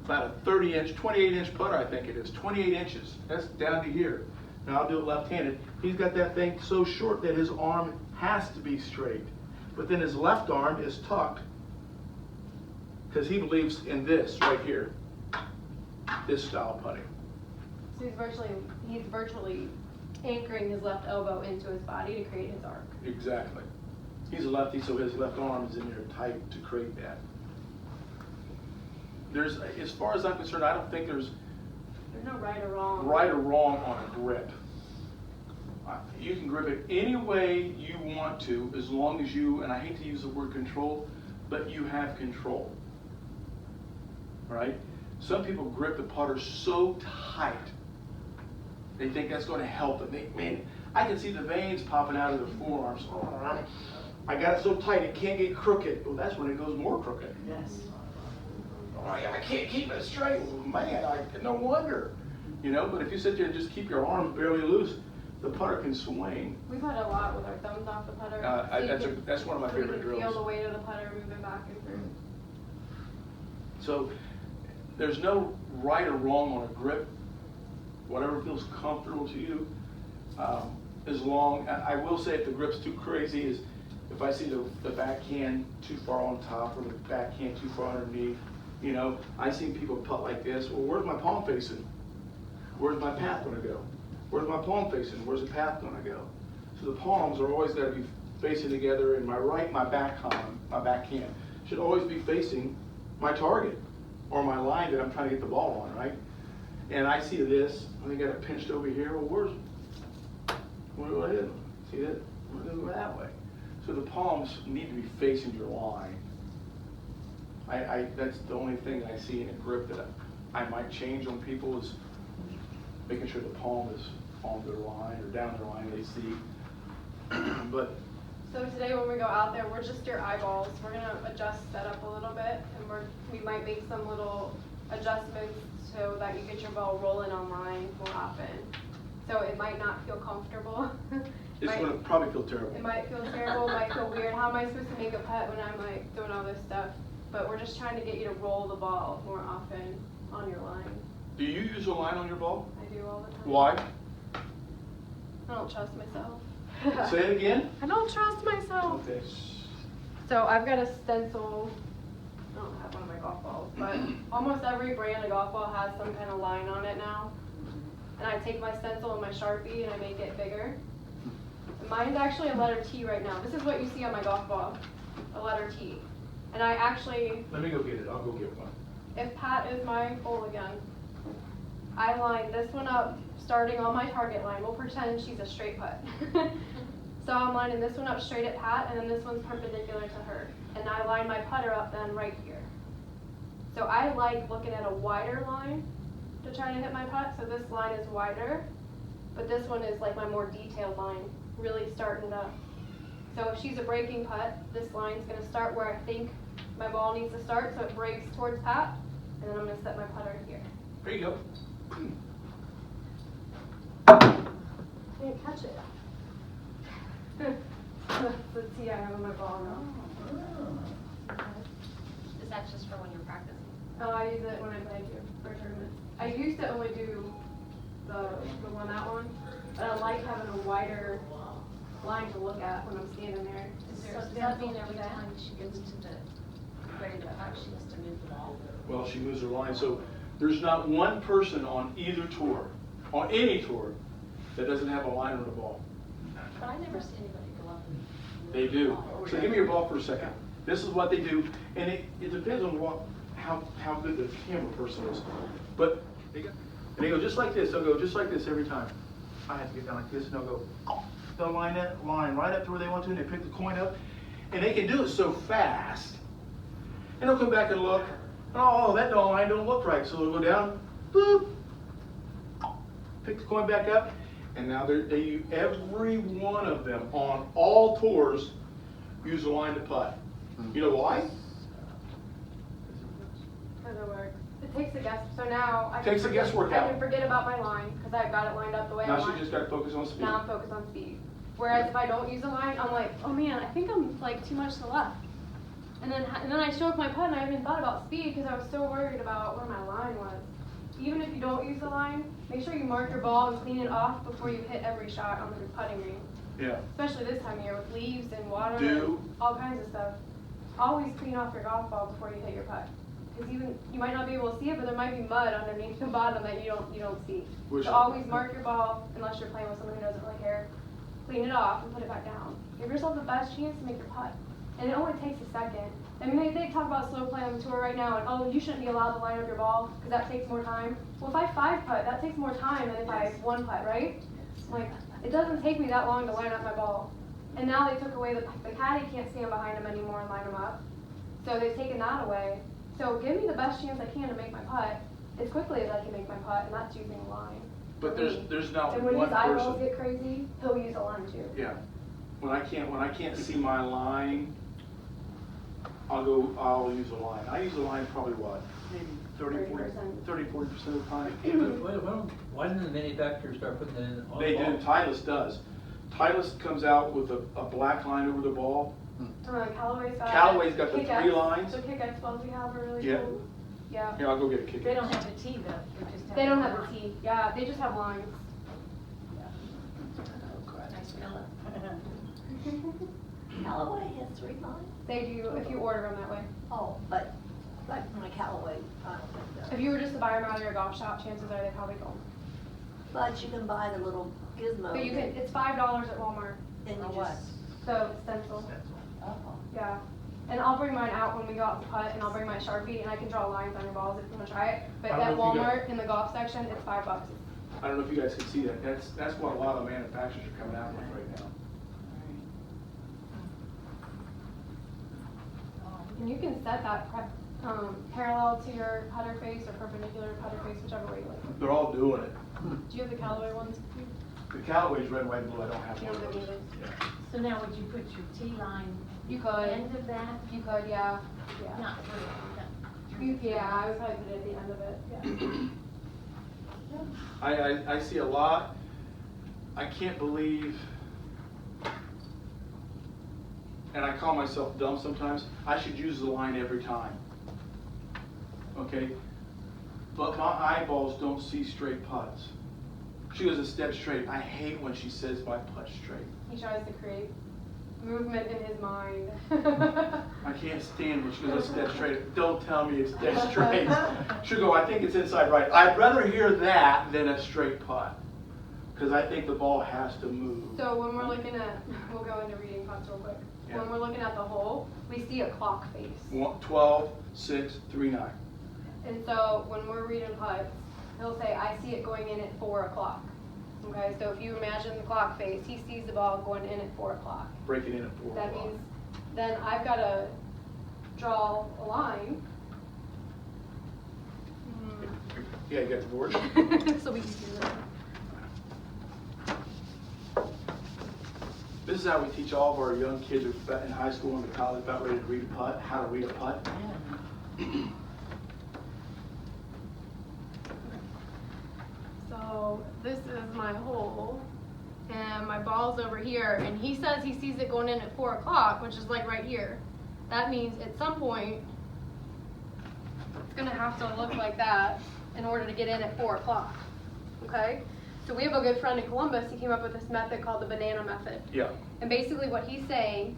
about a 30-inch, 28-inch putter, I think it is, 28 inches. That's down to here. Now I'll do it left-handed. He's got that thing so short that his arm has to be straight. But then his left arm is tucked because he believes in this right here, this style putting. So he's virtually anchoring his left elbow into his body to create his arc. Exactly. He's a lefty, so his left arm is in there tight to create that. As far as I'm concerned, I don't think there's There's no right or wrong. right or wrong on a grip. You can grip it any way you want to, as long as you, and I hate to use the word control, but you have control. Right? Some people grip the putter so tight, they think that's going to help them. Man, I can see the veins popping out of their forearms. I got it so tight it can't get crooked. Well, that's when it goes more crooked. Yes. I can't keep it straight. Well, man, no wonder. You know, but if you sit there and just keep your arms barely loose, the putter can swing. We putt a lot with our thumbs off the putter. So That's one of my so you favorite can feel drills. the weight of the putter moving back and through. So there's no right or wrong on a grip. Whatever feels comfortable to you. As long, I will say if the grip's too crazy is if I see the backhand too far on top or the backhand too far underneath. You know, I've seen people putt like this. Well, where's my palm facing? Where's my path going to go? Where's my palm facing? Where's the path going to go? So the palms are always got to be facing together, and my backhand should always be facing my target or my line that I'm trying to get the ball on, right? And I see this, and they got it pinched over here. Well, where do I hit? See that? We're going to go that way. So the palms need to be facing your line. That's the only thing I see in a grip that I might change on people is making sure the palm is on their line or down their line they see. But So today when we go out there, we're just your eyeballs. We're gonna adjust that up a little bit, and we might make some little adjustments so that you get your ball rolling on line more often. So it might not feel comfortable. it's going to probably feel terrible. It might feel terrible, it might feel weird. How am I supposed to make a putt when I'm like doing all this stuff? But we're just trying to get you to roll the ball more often on your line. Do you use a line on your ball? I do all the time. Why? I don't trust myself. Say it again. I don't trust myself. Okay. So I've got a stencil don't have one of my golf balls, but almost every brand of golf ball has some kind of line on it now. And I take my stencil and my Sharpie and I make it bigger. And mine's actually a letter T right now. This is what you see on my golf ball, a letter T. And I actually, Let me go get it, I'll go get one. if Pat is my goal again, I line this one up starting on my target line. We'll pretend she's a straight putt. So I'm lining this one up straight at Pat, and then this one's perpendicular to her. And I line my putter up then right here. So I like looking at a wider line to try to hit my putt. So this line is wider, but this one is like my more detailed line, really starting to. So if she's a breaking putt, this line's gonna start where I think my ball needs to start, so it breaks towards Pat, and then I'm gonna set my putter here. There you go. Can't catch it. Let's see, I have on my ball now. Is that just for when you're practicing? Oh, I use it when I play too, for tournaments. I used to only do the that one, but I like having a wider line to look at when I'm standing there. So does that mean every time she gets to the ready to putt, she has to move the ball? Well, she moves her line, so there's not one person on either tour, on any tour, that doesn't have a line on the ball. But I never see anybody go up and move They the do. ball. So give me your ball for a second. This is what they do, and it depends on how good the camera person is. But they go just like this. They'll go just like this every time. I have to get down like this, and they'll line that line right up to where they want to, and they pick the coin up, and they can do it so fast. And they'll come back and look. Oh, that line don't look right. So they'll go down, boop, pick the coin back up, and now every one of them on all tours use a line to putt. You know why? Because it works. It takes the guess. So now I Takes the guesswork out. I can forget about my line because I've got it lined up the way I Now want. she just got to focus on speed. Now I'm focused on speed. Whereas if I don't use a line, I'm like, oh man, I think I'm like too much to the left. And then I show up my putt and I haven't even thought about speed because I was so worried about where my line was. Even if you don't use the line, make sure you mark your ball and clean it off before you hit every shot on the putting green. Yeah. Especially this time of year with leaves and water Dew. and all kinds of stuff. Always clean off your golf ball before you hit your putt. Because even you might not be able to see it, but there might be mud underneath the bottom that you don't see. Which- So always mark your ball unless you're playing with someone who doesn't really care. Clean it off and put it back down. Give yourself the best chance to make your putt. And it only takes a second. I mean, they talk about slow play on the tour right now, and oh, you shouldn't be allowed to line up your ball because that takes more time. Well, if I 5-putt, that takes more time than if I 1-putt, right? Like, it doesn't take me that long to line up my ball. And now they took away the caddy can't stand behind him anymore and line him up. So they've taken that away. So give me the best chance I can to make my putt as quickly as I can make my putt, and that's using a line. But there's not And when one his eyeballs person. get crazy, he'll use a line too. Yeah. When I can't see my line, I'll use a line. I use a line probably what? Maybe 40% of the time. Why didn't the manufacturer start putting that in all They the do. balls? Titleist does. Titleist comes out with a black line over the ball. Callaway's got Callaway's got the Kick-X. 3 lines. The Kick-X balls we have are really Yeah. cool. Yeah. Here, I'll go get a kick. They don't have the T though, they just have. They don't the have a line. T. Yeah, they just have lines. Nice fella. Callaway has 3 lines? They do if you order them that way. Oh, but my Callaway, I don't think so. If you were just to buy them out of your golf shop, chances are they probably don't. But you can buy the little gizmo. But you can. It's $5 at Walmart. And you Or what? just. So stencil. Oh. Yeah. And I'll bring mine out when we go out to putt, and I'll bring my Sharpie, and I can draw lines on your balls if you want to try it. But I don't at know if you got- Walmart in the golf section, it's $5. I don't know if you guys can see that. That's what a lot of manufacturers are coming out with right now. And you can set that parallel to your putter face or perpendicular to putter face, whichever way you like. They're all doing it. Do you have the Callaway ones? The Callaway's red, white, and blue. I don't have You one don't of have those. any of those? Yeah. So now would you put your T line You at the could. end of that? You could, yeah. Yeah. Not through, Yeah, I would probably put it at the end of it. Yeah. I see a lot. I can't believe, and I call myself dumb sometimes, I should use the line every time. Okay? But my eyeballs don't see straight putts. She goes a step straight. I hate when she says my putt straight. He tries to create. movement in his mind. I can't stand when she goes, it's dead straight. Don't tell me it's dead straight. She'll go, I think it's inside right. I'd rather hear that than a straight putt. Because I think the ball has to move. So when we're looking at, we'll go into reading putts real quick. Yeah. When we're looking at the hole, we see a clock face. 12, 6, 3, 9. And so when we're reading putts, he'll say, I see it going in at 4 o'clock. Okay, so if you imagine the clock face, he sees the ball going in at 4 o'clock. Break it in at 4 That o'clock. means then I've got to draw a line. Yeah, you got the board? So we can do that. This is how we teach all of our young kids in high school and college about ready to read a putt, how to read a putt. So this is my hole, and my ball's over here, and he says he sees it going in at 4 o'clock, which is like right here. That means at some point, it's gonna have to look like that in order to get in at 4 o'clock, okay? So we have a good friend in Columbus, he came up with this method called the banana method. Yeah. And basically what he's saying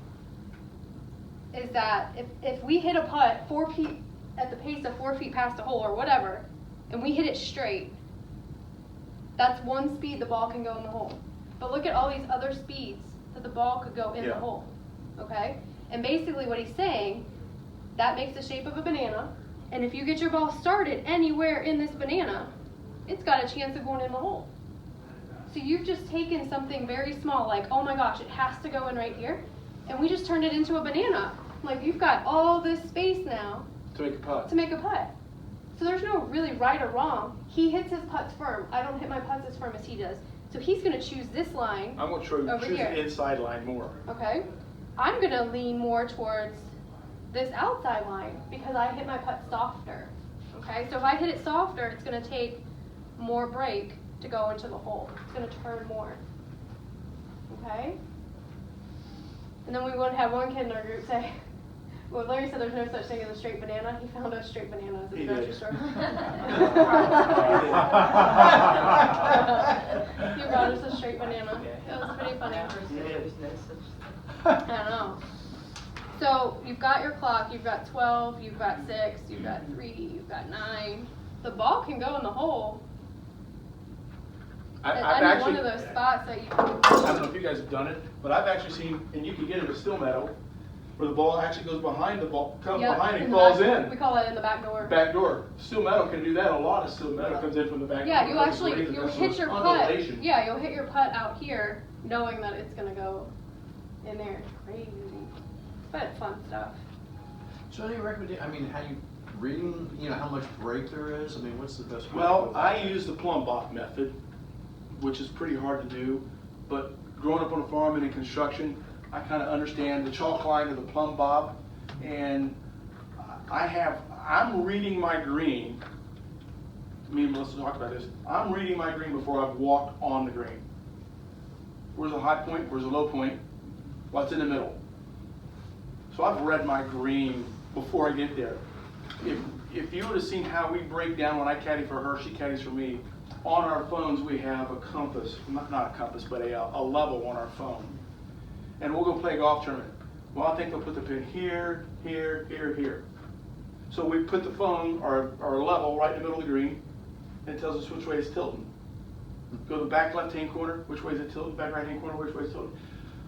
is that if we hit a putt 4 feet, at the pace of 4 feet past the hole or whatever, and we hit it straight, that's one speed the ball can go in the hole. But look at all these other speeds that the ball could go in the hole, okay? And basically what he's saying, that makes the shape of a banana, and if you get your ball started anywhere in this banana, it's got a chance of going in the hole. So you've just taken something very small, like, oh my gosh, it has to go in right here, and we just turned it into a banana. Like, you've got all this space now To make a putt. to make a putt. So there's no really right or wrong. He hits his putts firm. I don't hit my putts as firm as he does. So he's going to choose this line. I'm going to show you Over choose here. the inside line more. Okay? I'm going to lean more towards this outside line because I hit my putt softer. Okay? So if I hit it softer, it's going to take more break to go into the hole. It's going to turn more. Okay? And then we want to have one kid in our group say, well, Larry said there's no such thing as a straight banana. He found a straight banana at the He grocery did. store. He brought us a straight banana. It was pretty funny. I don't know. So you've got your clock, you've got 12, you've got 6, you've got 3, you've got 9. The ball can go in the hole at any one of those spots that you I don't know if you guys have done it, but I've actually seen, and you can get it with still metal, where the ball actually goes behind the ball, comes Yep, behind in and the falls back- in. We call that in the back door. Back door. Steel metal can do that. A lot of steel metal comes in from the back Yeah, door. you That's actually, the reason. you'll That's hit those your putt. undulation. Yeah, you'll hit your putt out here, knowing that it's gonna go in there. Crazy, but fun stuff. So any recommendation, I mean, how you reading, you know, how much break there is? I mean, what's the best way? Well, to go? I use the plumb bob method, which is pretty hard to do, but growing up on a farm and in construction, I kind of understand the chalk line of the plumb bob, and I'm reading my green. Me and Melissa talked about this. I'm reading my green before I've walked on the green. Where's the high point? Where's the low point? What's in the middle? So I've read my green before I get there. If you would have seen how we break down when I caddy for her, she caddies for me, on our phones we have a compass, not a compass, but a level on our phone. And we'll go play a golf tournament. Well, I think they'll put the pin here, here, here, here. So we put the phone, our level, right in the middle of the green, and it tells us which way it's tilting. Go to the back left-hand corner, which way is it tilting? Back right-hand corner, which way is it tilting?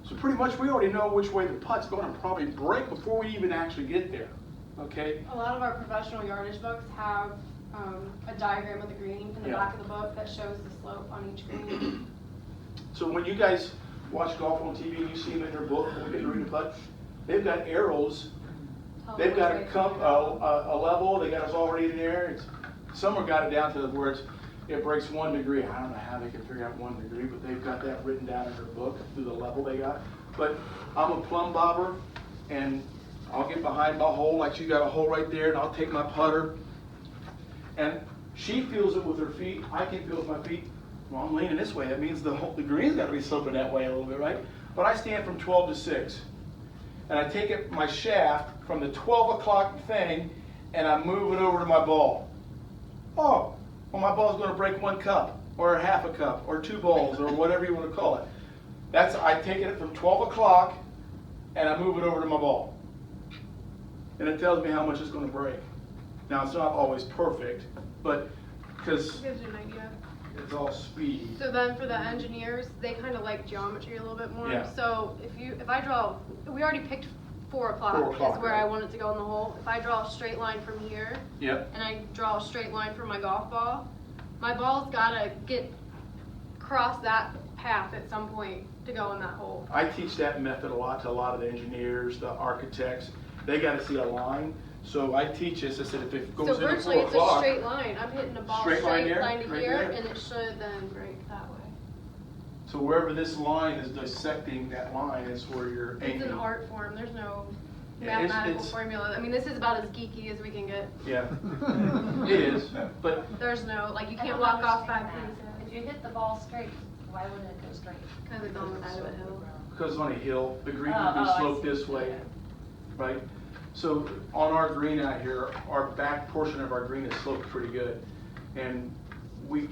So pretty much we already know which way the putt's going to probably break before we even actually get there. Okay? A lot of our professional yardage books have a diagram of the green in the Yeah. back of the book that shows the slope on each green. So when you guys watch golf on TV and you see them in their book when they read the putt, they've got arrows. They've got a level. They got us already in there. Some have got it down to where it breaks 1 degree. I don't know how they can figure out 1 degree, but they've got that written down in their book through the level they got. But I'm a plumb bobber, and I'll get behind my hole like she got a hole right there, and I'll take my putter. And she feels it with her feet. I can feel it with my feet. Well, I'm leaning this way. That means the green's got to be sloping that way a little bit, right? But I stand from 12 to 6. And I take it, my shaft from the 12 o'clock thing, and I move it over to my ball. Oh, well, my ball's going to break 1 cup, or half a cup, or 2 balls, or whatever you want to call it. I take it from 12 o'clock and I move it over to my ball. And it tells me how much it's gonna break. Now, it's not always perfect, but, because Gives you an idea. it's all speed. So then for the engineers, they kind of like geometry a little bit more. Yeah. So if I draw, we already picked 4 o'clock, 4 o'clock, is where right. I want it to go in the hole. If I draw a straight line from here, Yep. and I draw a straight line for my golf ball, my ball's gotta cross that path at some point to go in that hole. I teach that method a lot to a lot of the engineers, the architects. They gotta see a line. So I teach this, I said if it goes So into virtually 4 it's a o'clock. straight line. I'm hitting a ball Straight line straight there, line to right here, there. and it should then break that way. So wherever this line is dissecting that line is where you're aiming. It's an art form. There's no Yeah, it's- mathematical it's- formula. I mean, this is about as geeky as we can get. Yeah, it is, but There's no, like, you I can't don't walk off understand back that. If you hit the ball straight, why wouldn't it go straight? because it's on the side of a hill. because it's on a hill, the green Oh, will be I sloped see. this way, Okay. right? So on our green out here, our back portion of our green is sloped pretty good. And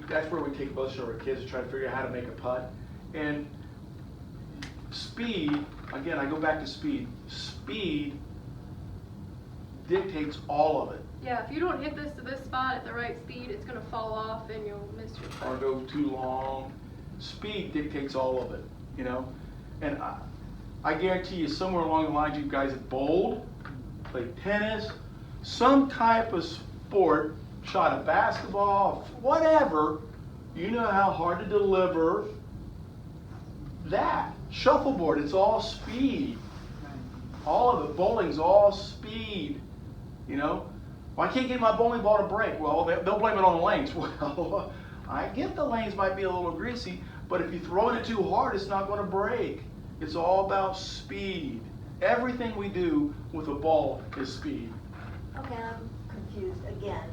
that's where we take most of our kids to try to figure out how to make a putt. And speed, again, I go back to speed. Speed dictates all of it. Yeah, if you don't hit this to this spot at the right speed, it's gonna fall off and you'll miss your Or putt. go too long. Speed dictates all of it, you know? And I guarantee you somewhere along the lines you guys have bowled, played tennis, some type of sport, shot a basketball, whatever, you know how hard to deliver that. Shuffleboard, it's all speed. All of it, bowling's all speed, you know? Well, I can't get my bowling ball to break. Well, they'll blame it on the lanes. Well, I get the lanes might be a little greasy, but if you're throwing it too hard, it's not gonna break. It's all about speed. Everything we do with a ball is speed. Okay, I'm confused again,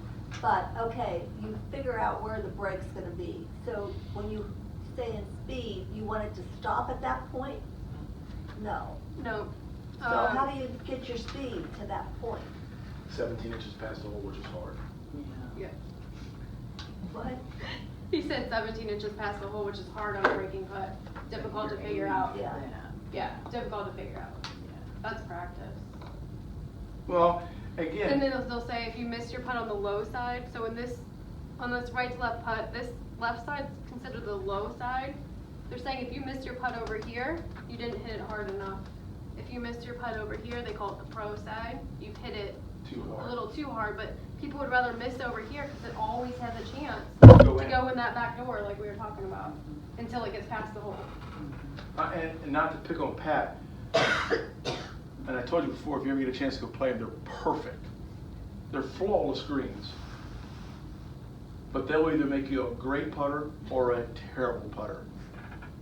but, okay, you figure out where the break's gonna be. So when you say in speed, you want it to stop at that point? No. No. So how do you get your speed to that point? 17 inches past the hole, which is hard. Yeah. What? He said 17 inches past the hole, which is hard on a breaking putt. Difficult to figure out. Yeah. Yeah, difficult to figure out. That's practice. Well, And again, then they'll say if you miss your putt on the low side, so on this right to left putt, this left side's considered the low side. They're saying if you missed your putt over here, you didn't hit it hard enough. If you missed your putt over here, they call it the pro side. You've hit it too a hard. little too hard, but people would rather miss over here because it always has a chance Go to in. go in that back door like we were talking about until it gets past the hole. And not to pick on Pat, and I told you before, if you ever get a chance to go play them, they're perfect. They're flawless greens. But they'll either make you a great putter or a terrible putter.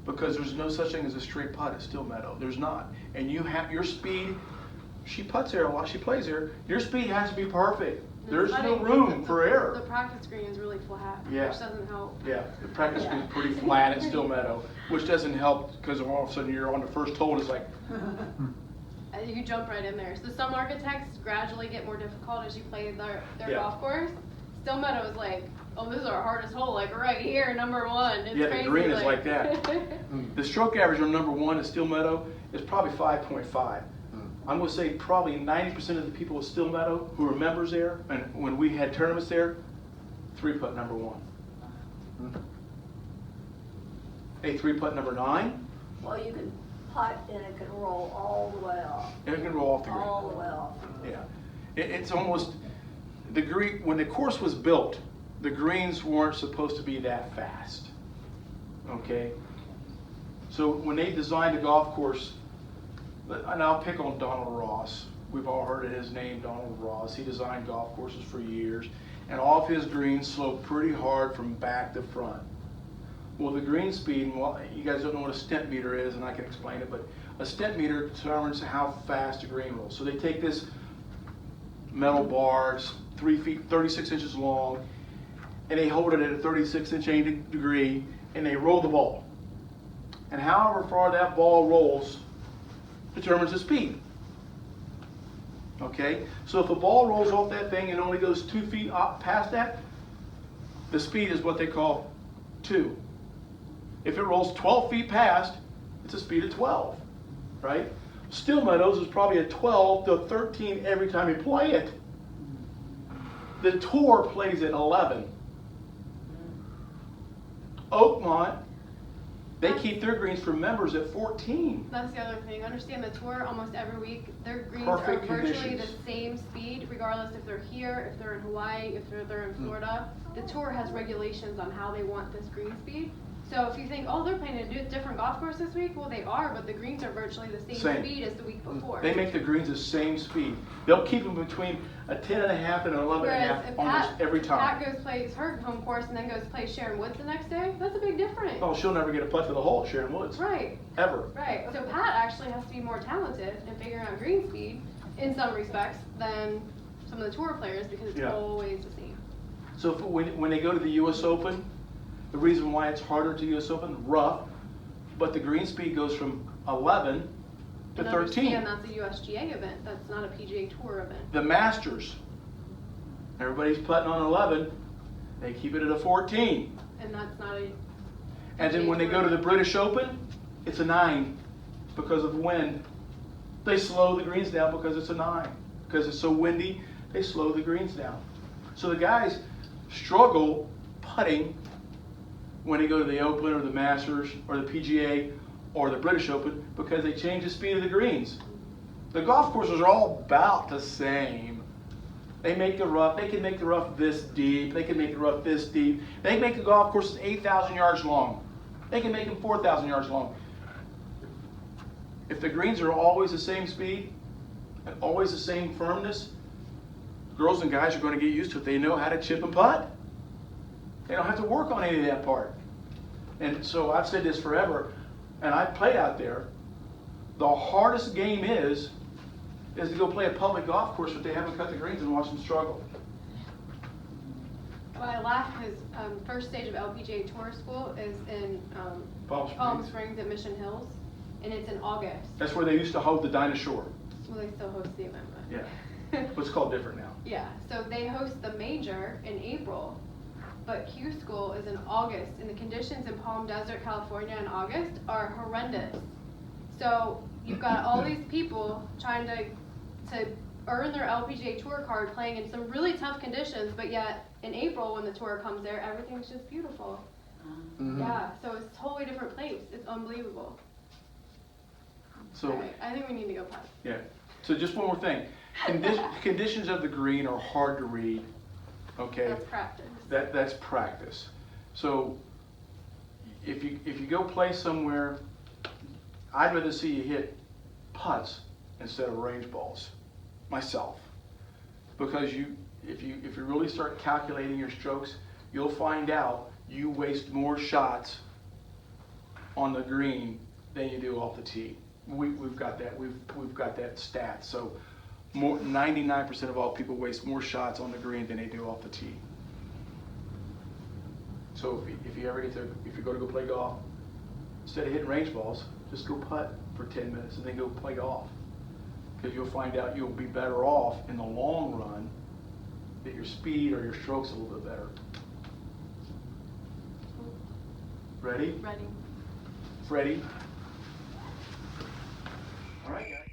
Because there's no such thing as a straight putt at Still Meadow. There's not. And you have your speed, she putts there a lot, she plays there, your speed has to be perfect. There's I no think room the- for The error. practice green is really flat, Yeah. which doesn't help. Yeah, the practice green's pretty flat at Still Meadow, which doesn't help because all of a sudden you're on the first hole and it's like, You jump right in there. So some architects gradually get more difficult as you play their Yeah. golf course. Still Meadow is like, oh, this is our hardest hole, like right here, number 1. It's Yeah, the crazy, green is like that. The stroke average on number 1 at Still Meadow is probably 5.5. I'm gonna say probably 90% of the people at Still Meadow who are members there, and when we had tournaments there, 3-putt number 1. A 3-putt number 9, Well, you can putt and it can roll all the way off, and it can roll off the green. all the way off. Yeah, it's almost, the green, when the course was built, the greens weren't supposed to be that fast, okay? So when they designed the golf course, and I'll pick on Donald Ross, we've all heard of his name, Donald Ross. He designed golf courses for years, and all of his greens slope pretty hard from back to front. Well, the green speed, well, you guys don't know what a stent meter is, and I can explain it, but a stent meter determines how fast a green rolls. So they take this metal bar, it's 3 feet, 36 inches long, and they hold it at a 36-inch degree, and they roll the ball. And however far that ball rolls determines the speed. Okay? So if the ball rolls off that thing and only goes 2 feet up past that, the speed is what they call 2. If it rolls 12 feet past, it's a speed of 12, right? Still Meadows is probably a 12 to 13 every time you play it. The Tour plays at 11. Oakmont, they keep their greens for members at 14. That's the other thing. Understand the tour almost every week, their greens Perfect are virtually conditions. the same speed, regardless if they're here, if they're in Hawaii, if they're in Florida. The tour has regulations on how they want this green speed. So if you think, oh, they're playing a different golf course this week, well, they are, but the greens are virtually the same Same. speed as the week before. They make the greens the same speed. They'll keep them between a 10.5 and an 11.5 Whereas if almost every time. Pat goes plays her home course and then goes play Sharon Woods the next day, that's a big difference. Oh, she'll never get a putt to the hole at Sharon Woods. Right. Ever. Right. So Pat actually has to be more talented in figuring out green speed in some respects than some of the tour players because it's Yeah. always the same. So when they go to the U.S. Open, the reason why it's harder to U.S. Open, rough, but the green speed goes from 11 to And 13. understand that's a USGA event. That's not a PGA Tour event. The Masters, everybody's putting on 11, they keep it at a 14. And that's not a. And then when they go to the British Open, it's a 9 because of wind. They slow the greens down because it's a 9. Because it's so windy, they slow the greens down. So the guys struggle putting when they go to the Open or the Masters or the PGA or the British Open because they change the speed of the greens. The golf courses are all about the same. They make the rough, they can make the rough this deep, they can make the rough this deep. They can make the golf courses 8,000 yards long. They can make them 4,000 yards long. If the greens are always the same speed and always the same firmness, girls and guys are going to get used to it. They know how to chip and putt. They don't have to work on any of that part. And so I've said this forever, and I've played out there. The hardest game is to go play a public golf course if they haven't cut the greens and watch them struggle. Well, I laugh because first stage of LPGA Tour School is in Palm Springs. Springs at Mission Hills, and it's in August. That's where they used to hold the dinosaur. Well, they still host the event, but. Yeah. But it's called different now. Yeah, so they host the major in April, but Q School is in August, and the conditions in Palm Desert, California in August are horrendous. So you've got all these people trying to earn their LPGA Tour card playing in some really tough conditions, but yet in April when the tour comes there, everything's just beautiful. Mhm. Yeah, so it's a totally different place. It's unbelievable. So, All right, I think we need to go putt. yeah. So just one more thing. Conditions of the green are hard to read. Okay. That's practice. That's practice. So if you go play somewhere, I'd rather see you hit putts instead of range balls, myself, because if you really start calculating your strokes, you'll find out you waste more shots on the green than you do off the tee. We've got that. We've got that stat. So 99% of all people waste more shots on the green than they do off the tee. So if you go to go play golf, instead of hitting range balls, just go putt for 10 minutes and then go play golf. Because you'll find out you'll be better off in the long run that your speed or your stroke's a little bit better. Ready? Ready. Freddie? All right, guys.